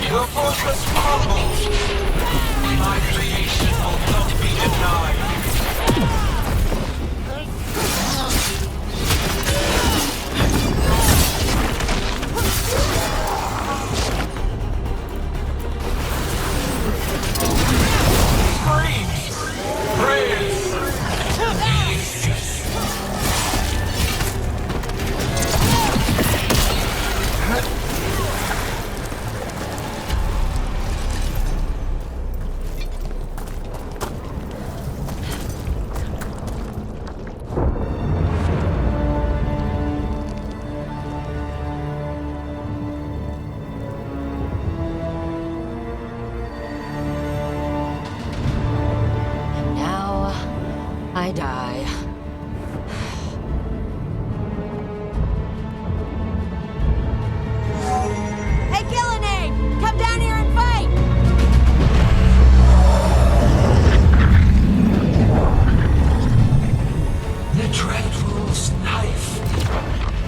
[SPEAKER 14] Your fortress crumbles! My creation will not be denied!
[SPEAKER 1] I die. Hey, Gillenheim! Come down here and fight!
[SPEAKER 14] The Dread Rule's knife!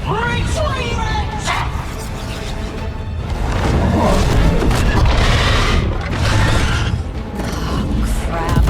[SPEAKER 14] Retrieve it!
[SPEAKER 1] Crap.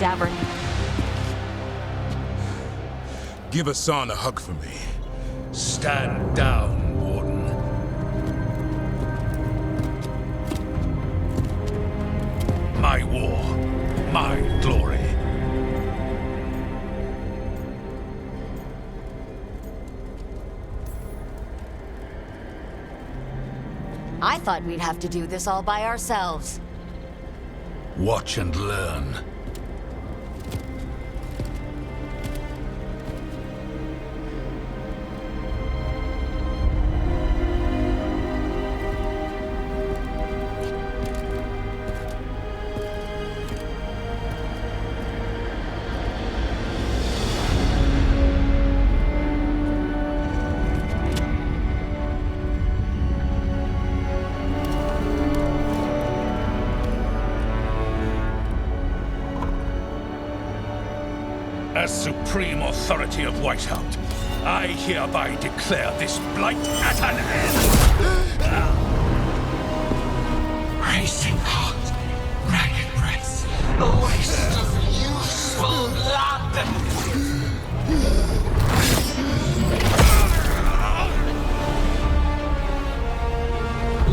[SPEAKER 1] Davern.
[SPEAKER 4] Give Hassan a hug for me.
[SPEAKER 19] Stand down, Warden. My war, my glory.
[SPEAKER 1] I thought we'd have to do this all by ourselves.
[SPEAKER 19] Watch and learn. As supreme authority of Weisshaupt, I hereby declare this blight at an end!
[SPEAKER 14] Racing heart, ragged breath, a waste of useful blood!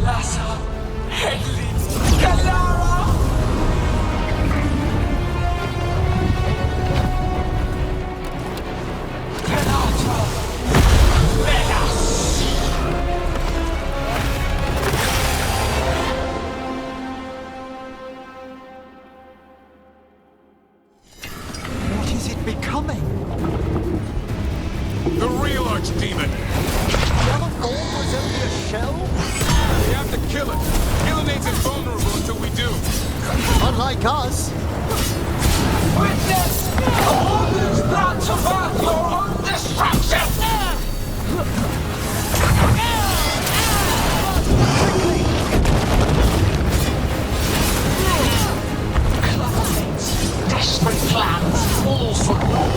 [SPEAKER 14] Lassa, Hedley, Galara!
[SPEAKER 8] What is it becoming?
[SPEAKER 15] The real archdemon!
[SPEAKER 8] The other form was only a shell?
[SPEAKER 15] We have to kill it. Killing ain't invulnerable until we do.
[SPEAKER 8] Unlike us.
[SPEAKER 14] Witness! A warden's plan to birth your own destruction! Cloudmates, desperate plans, all for naught.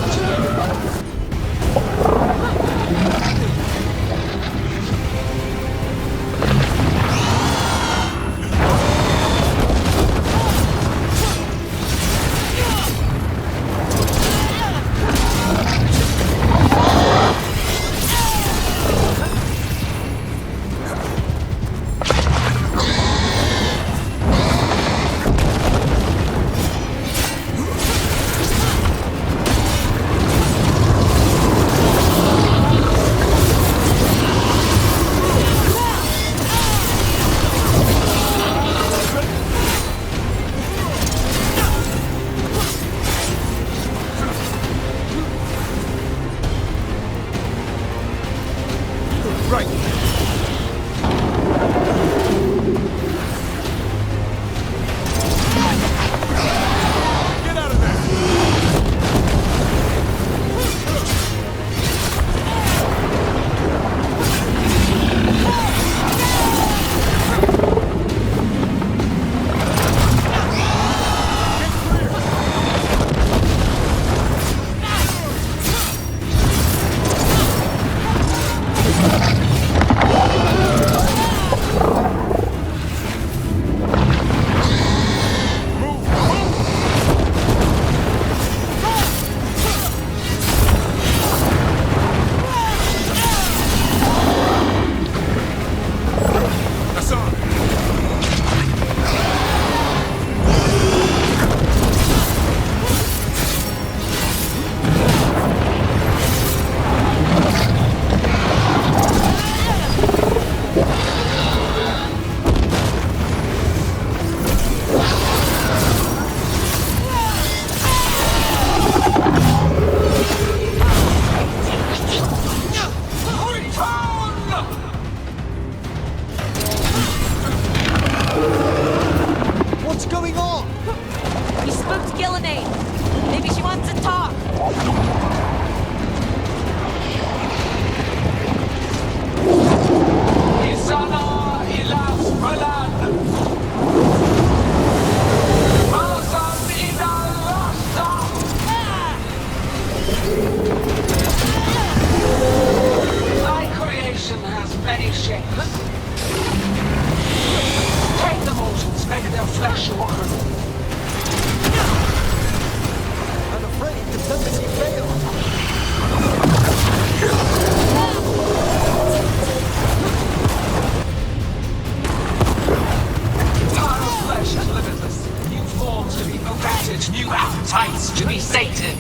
[SPEAKER 14] developed new appetites to be sated.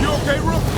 [SPEAKER 15] You okay, Rook?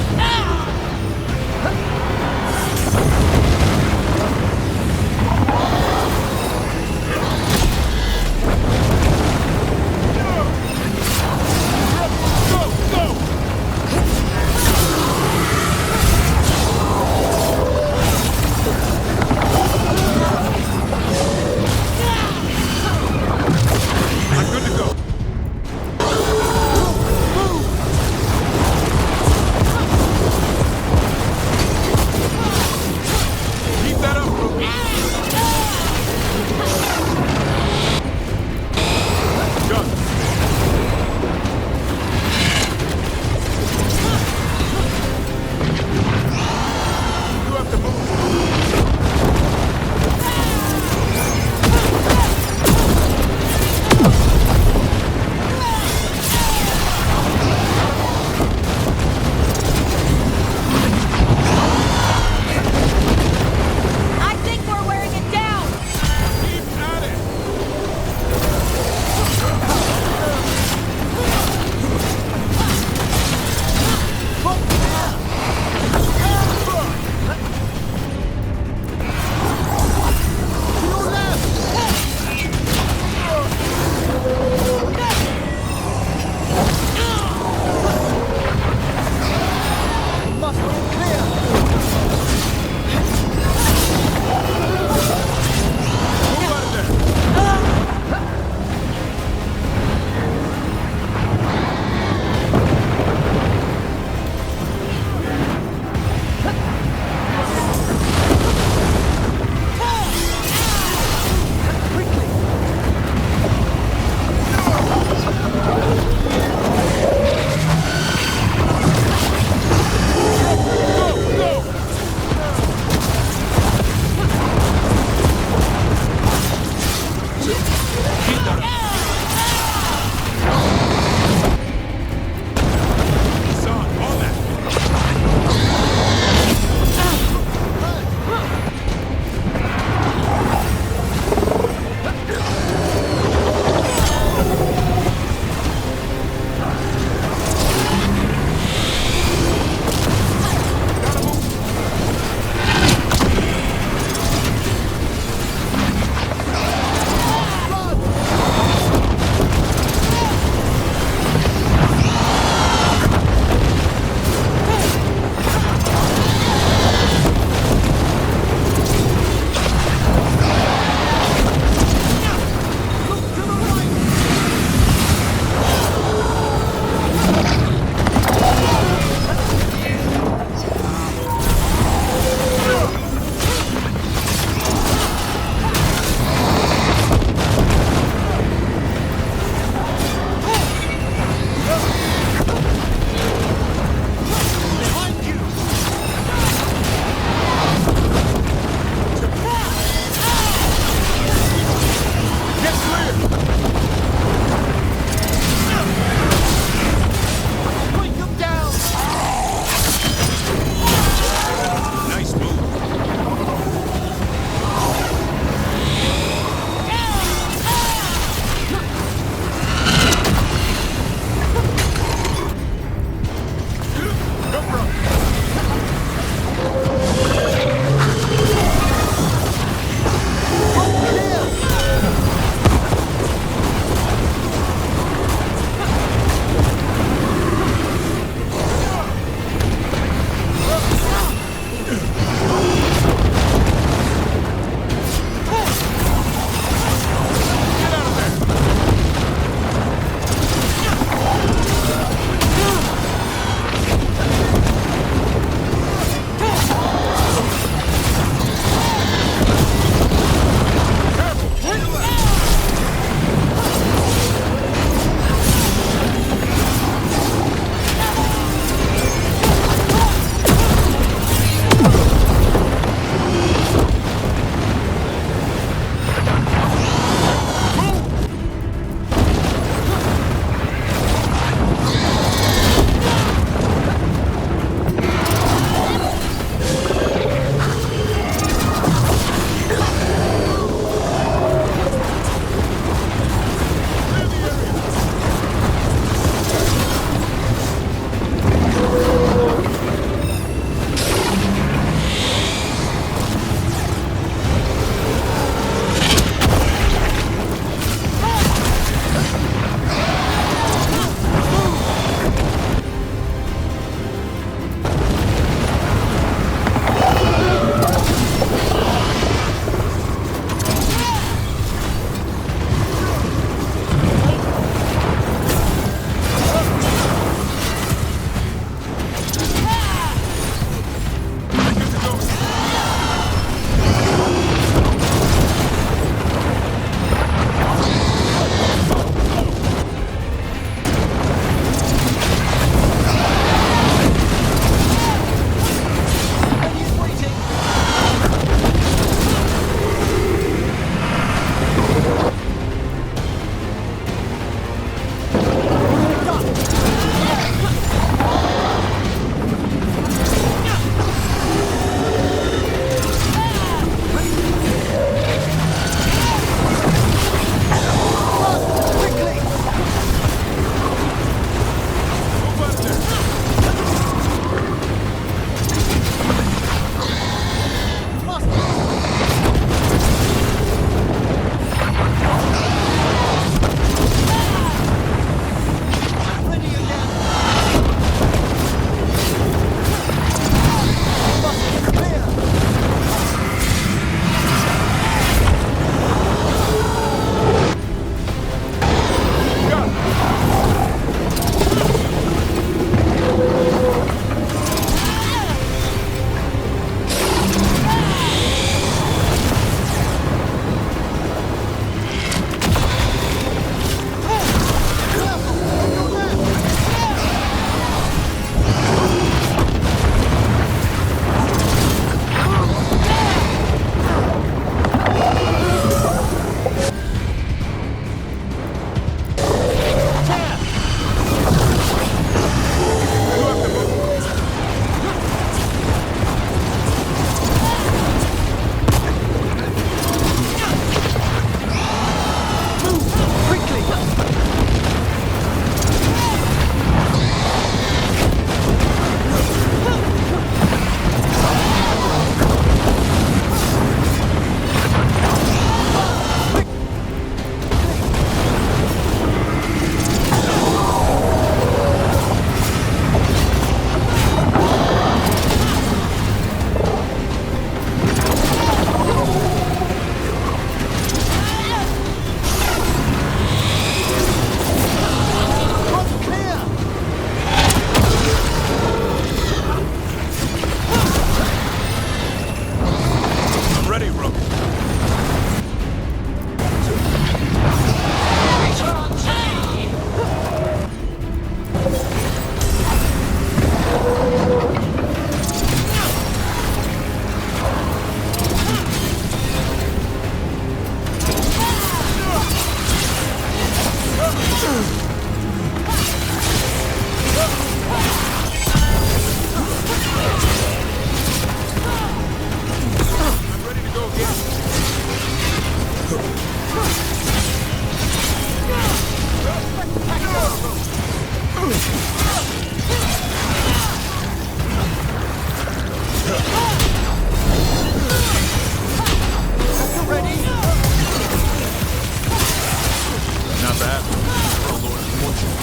[SPEAKER 4] bad. For a lord of fortune.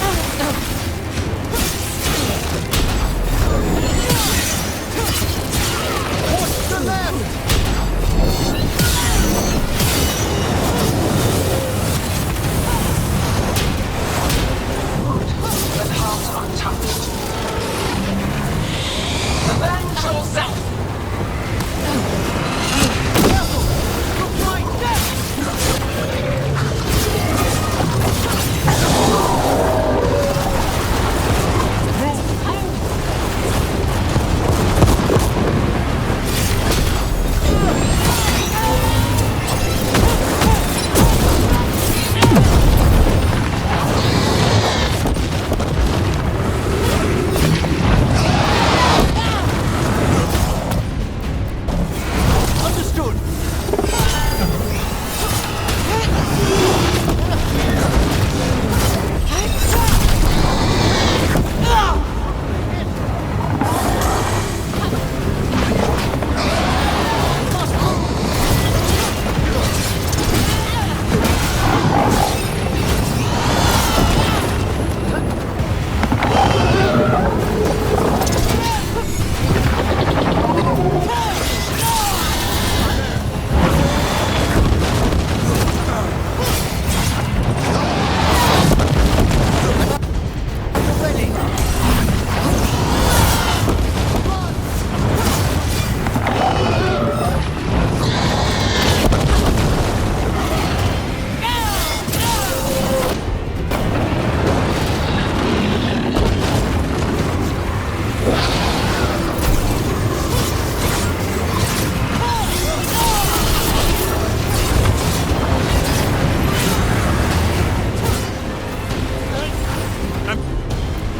[SPEAKER 8] Watch the left!
[SPEAKER 14] But heart untouched. Avenge yourself!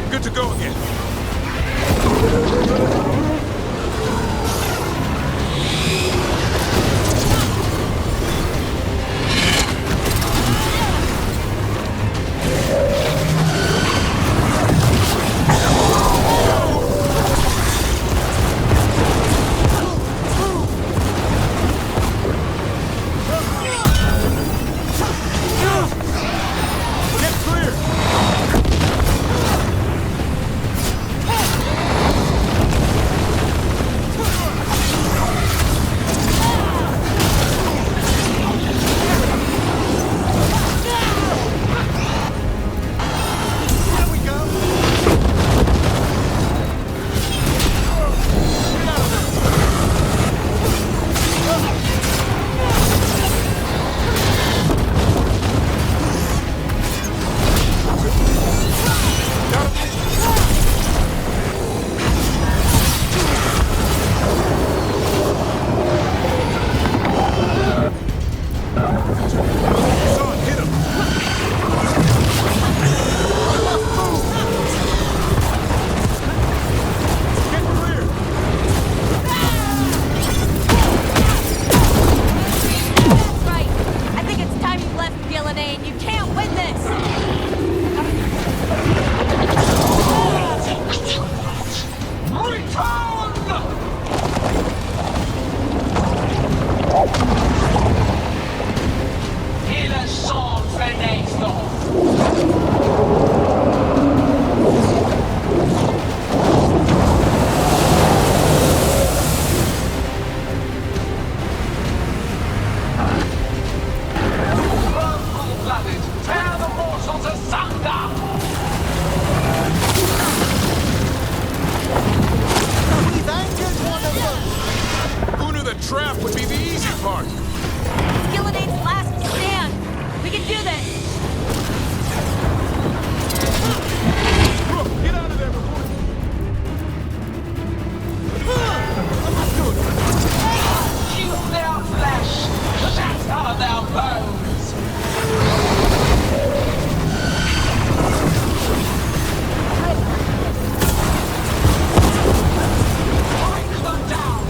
[SPEAKER 4] Good to go again.
[SPEAKER 15] trap would be the easy part.
[SPEAKER 20] Gillidane's last stand. We can do this.
[SPEAKER 15] Look, get out of there before...
[SPEAKER 14] Chew their flesh, shatter their bones. Break them down.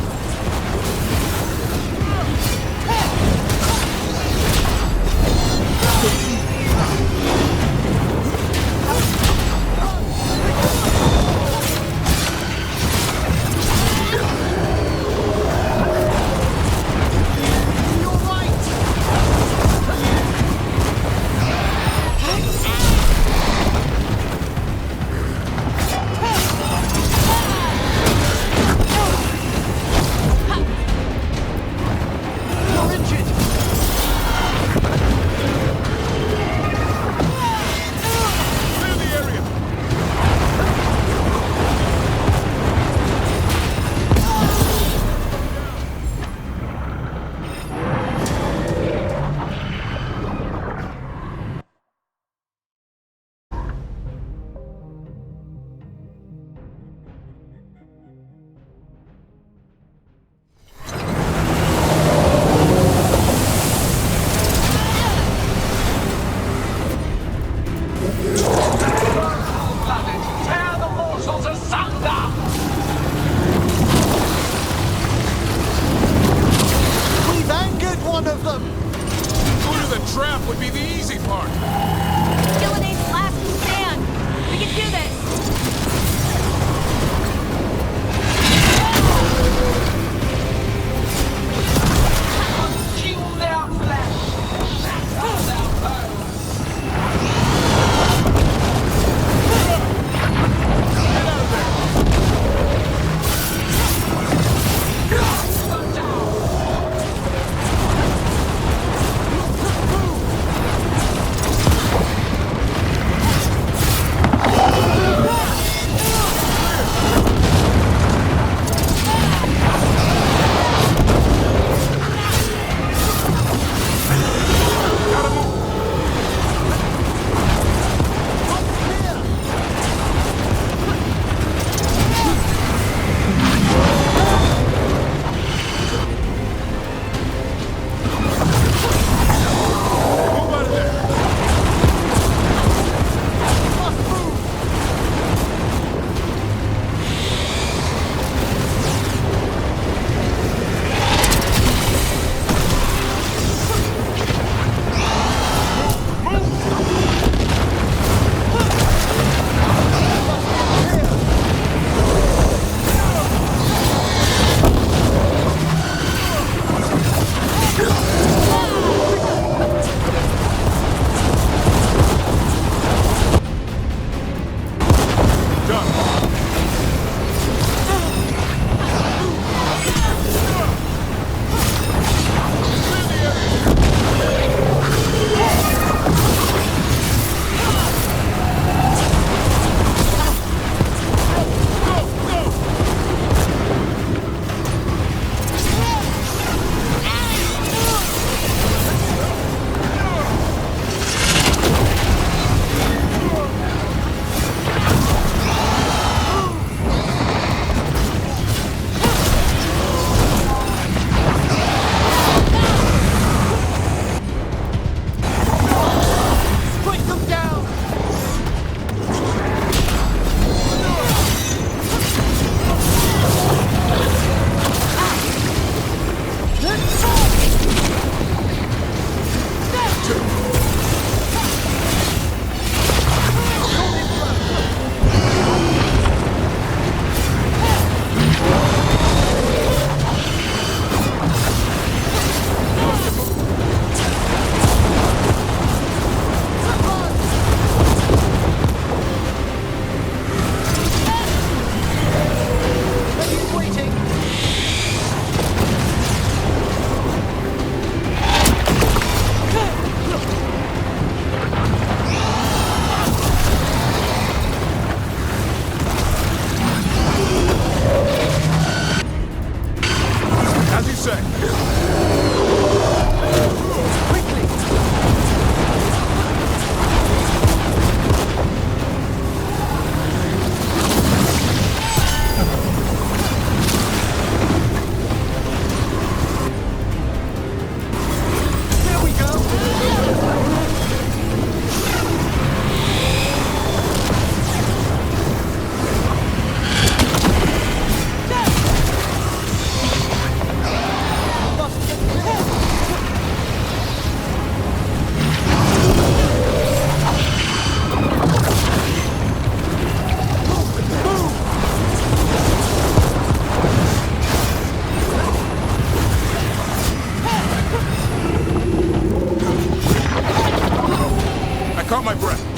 [SPEAKER 15] caught my breath.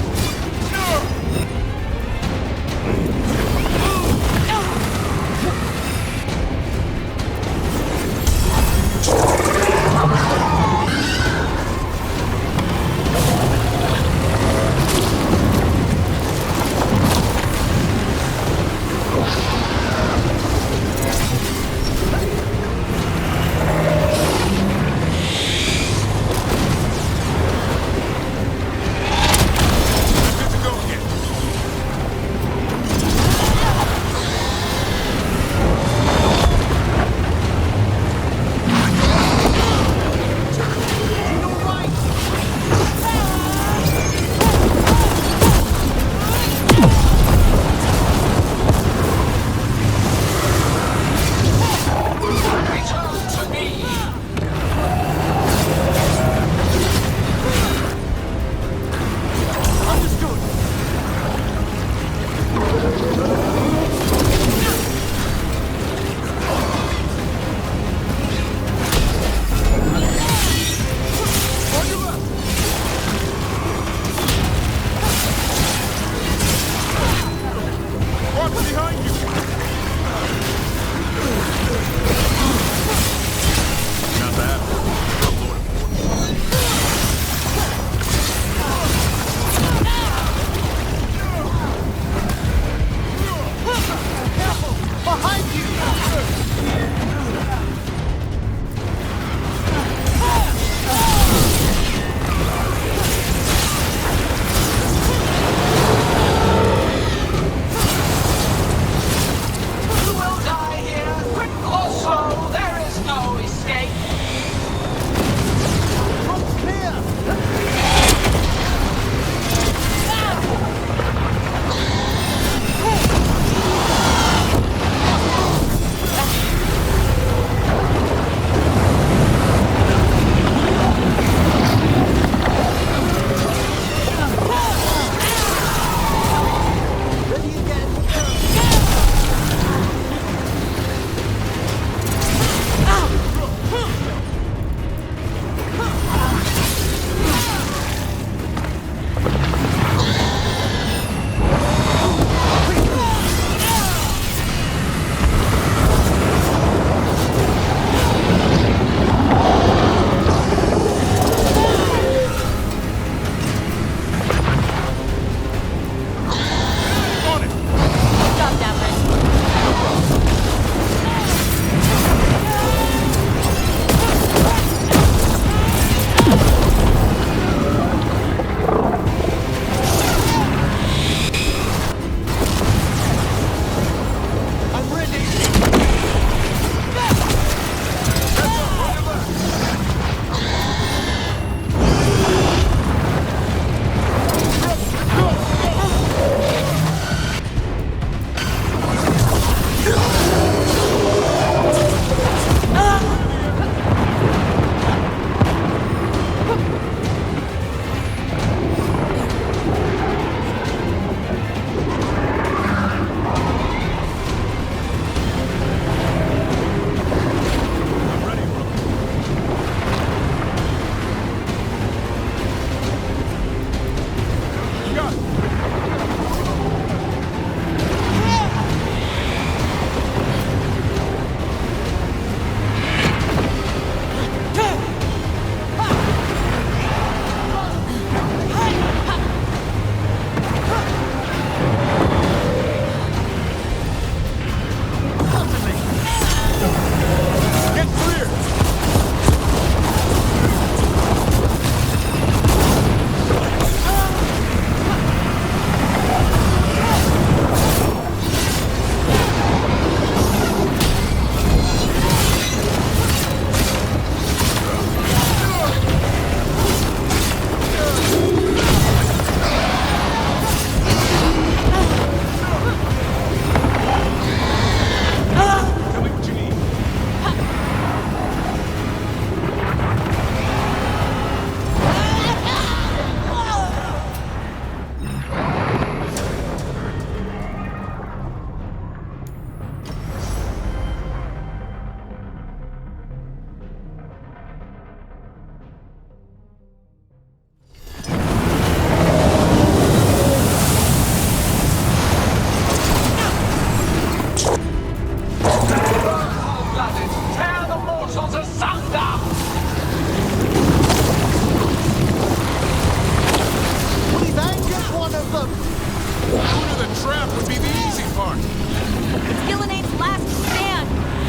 [SPEAKER 15] trap would be the easy part.
[SPEAKER 20] It's Gillenay's last stand.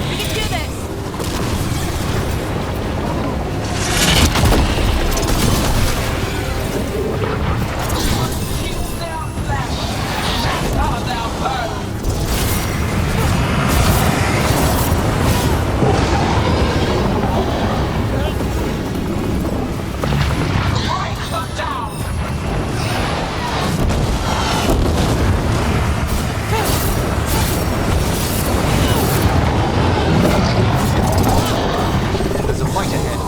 [SPEAKER 20] We can do this.
[SPEAKER 18] There's a fight ahead.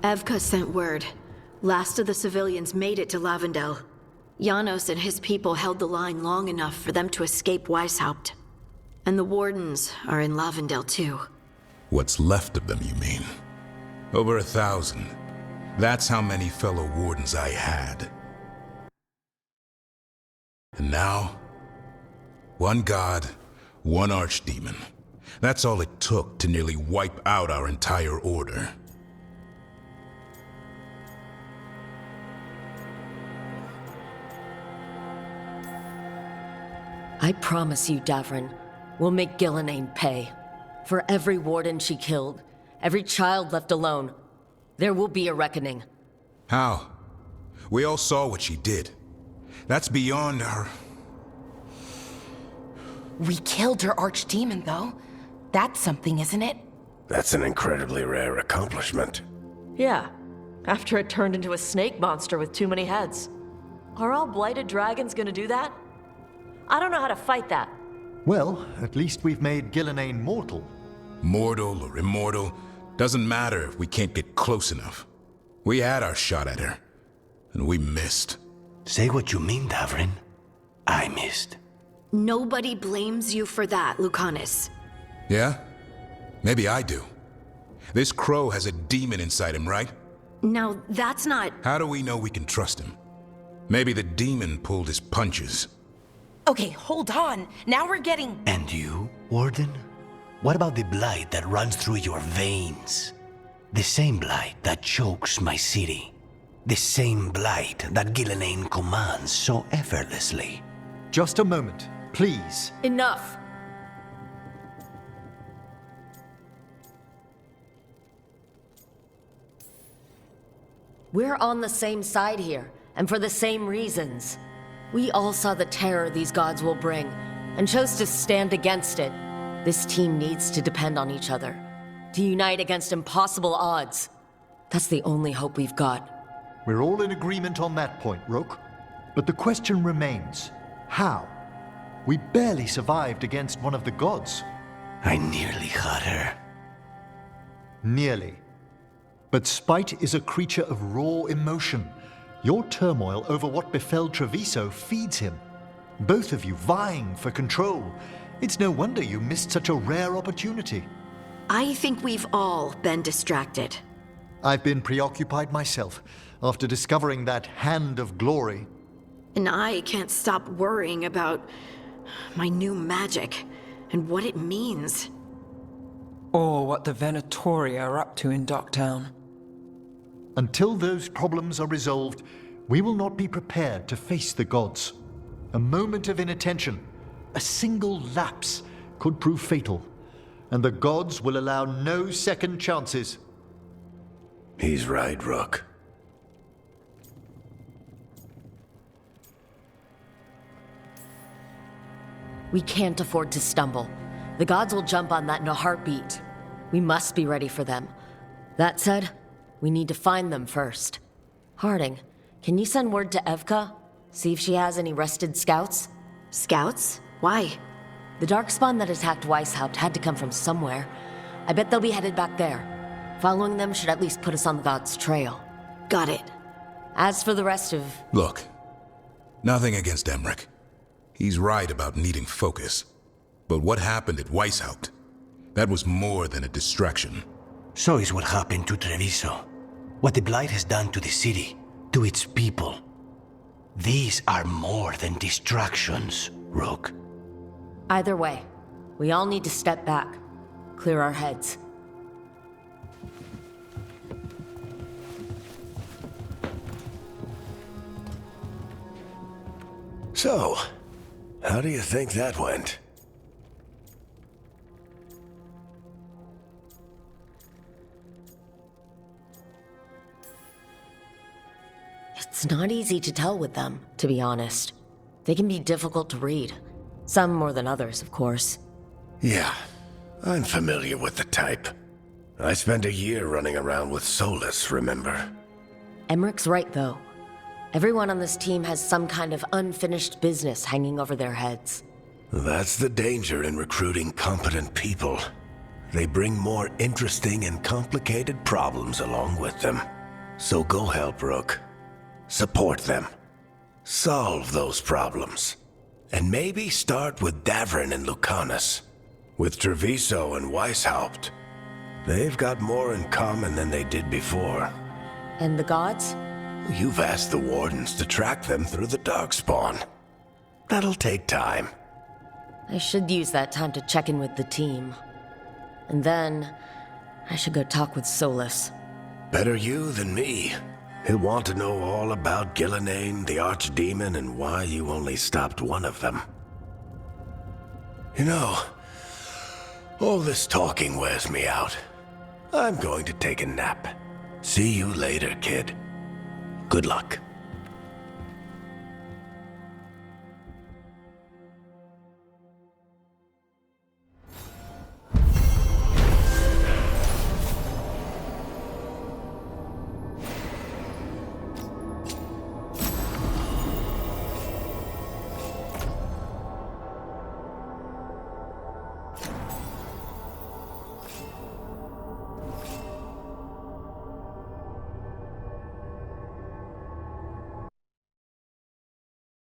[SPEAKER 7] Evka sent word. Last of the civilians made it to Lavendel. Janos and his people held the line long enough for them to escape Weisshaupt. And the Wardens are in Lavendel too.
[SPEAKER 4] What's left of them, you mean? Over 1,000. That's how many fellow Wardens I had. And now, one god, one archdemon. That's all it took to nearly wipe out our entire order.
[SPEAKER 1] I promise you, Davrin, we'll make Gillenane pay. For every warden she killed, every child left alone, there will be a reckoning.
[SPEAKER 4] How? We all saw what she did. That's beyond our...
[SPEAKER 10] We killed her archdemon, though. That's something, isn't it?
[SPEAKER 16] That's an incredibly rare accomplishment.
[SPEAKER 12] Yeah, after it turned into a snake monster with too many heads. Are all blighted dragons gonna do that? I don't know how to fight that.
[SPEAKER 8] Well, at least we've made Gillenane mortal.
[SPEAKER 4] Mortal or immortal, doesn't matter if we can't get close enough. We had our shot at her, and we missed.
[SPEAKER 17] Say what you mean, Davrin. I missed.
[SPEAKER 7] Nobody blames you for that, Lucanus.
[SPEAKER 4] Yeah? Maybe I do. This crow has a demon inside him, right?
[SPEAKER 7] Now, that's not...
[SPEAKER 4] How do we know we can trust him? Maybe the demon pulled his punches.
[SPEAKER 10] Okay, hold on. Now we're getting...
[SPEAKER 17] And you, Warden? What about the blight that runs through your veins? The same blight that chokes my city. The same blight that Gillenane commands so effortlessly.
[SPEAKER 8] Just a moment, please.
[SPEAKER 12] Enough!
[SPEAKER 1] We're on the same side here, and for the same reasons. We all saw the terror these gods will bring, and chose to stand against it. This team needs to depend on each other, to unite against impossible odds. That's the only hope we've got.
[SPEAKER 8] We're all in agreement on that point, Rook. But the question remains, how? We barely survived against one of the gods.
[SPEAKER 17] I nearly had her.
[SPEAKER 8] Nearly. But spite is a creature of raw emotion. Your turmoil over what befell Treviso feeds him. Both of you vying for control. It's no wonder you missed such a rare opportunity.
[SPEAKER 7] I think we've all been distracted.
[SPEAKER 8] I've been preoccupied myself after discovering that hand of glory.
[SPEAKER 7] And I can't stop worrying about my new magic and what it means.
[SPEAKER 9] Or what the Venatori are up to in Docktown.
[SPEAKER 8] Until those problems are resolved, we will not be prepared to face the gods. A moment of inattention, a single lapse, could prove fatal, and the gods will allow no second chances.
[SPEAKER 16] He's right, Rook.
[SPEAKER 1] We can't afford to stumble. The gods will jump on that in a heartbeat. We must be ready for them. That said, we need to find them first. Harding, can you send word to Evka? See if she has any rested scouts?
[SPEAKER 7] Scouts? Why?
[SPEAKER 1] The darkspawn that attacked Weisshaupt had to come from somewhere. I bet they'll be headed back there. Following them should at least put us on the gods' trail.
[SPEAKER 7] Got it.
[SPEAKER 1] As for the rest of...
[SPEAKER 4] Look, nothing against Emmerich. He's right about needing focus. But what happened at Weisshaupt? That was more than a distraction.
[SPEAKER 17] So is what happened to Treviso. What the Blight has done to the city, to its people. These are more than distractions, Rook.
[SPEAKER 1] Either way, we all need to step back. Clear our heads.
[SPEAKER 16] So, how do you think that went?
[SPEAKER 1] It's not easy to tell with them, to be honest. They can be difficult to read. Some more than others, of course.
[SPEAKER 16] Yeah, I'm familiar with the type. I spent a year running around with Solus, remember?
[SPEAKER 1] Emmerich's right, though. Everyone on this team has some kind of unfinished business hanging over their heads.
[SPEAKER 16] That's the danger in recruiting competent people.
[SPEAKER 17] they bring more interesting and complicated problems along with them. So go help Rook. Support them. Solve those problems. And maybe start with Davrin and Lucanus. With Treviso and Weisshaupt. They've got more in common than they did before.
[SPEAKER 1] And the gods?
[SPEAKER 17] You've asked the Wardens to track them through the Darkspawn. That'll take time.
[SPEAKER 1] I should use that time to check in with the team. And then, I should go talk with Solus.
[SPEAKER 17] Better you than me. He'll want to know all about Gillenane, the Archdemon, and why you only stopped one of them. You know, all this talking wears me out. I'm going to take a nap. See you later, kid. Good luck.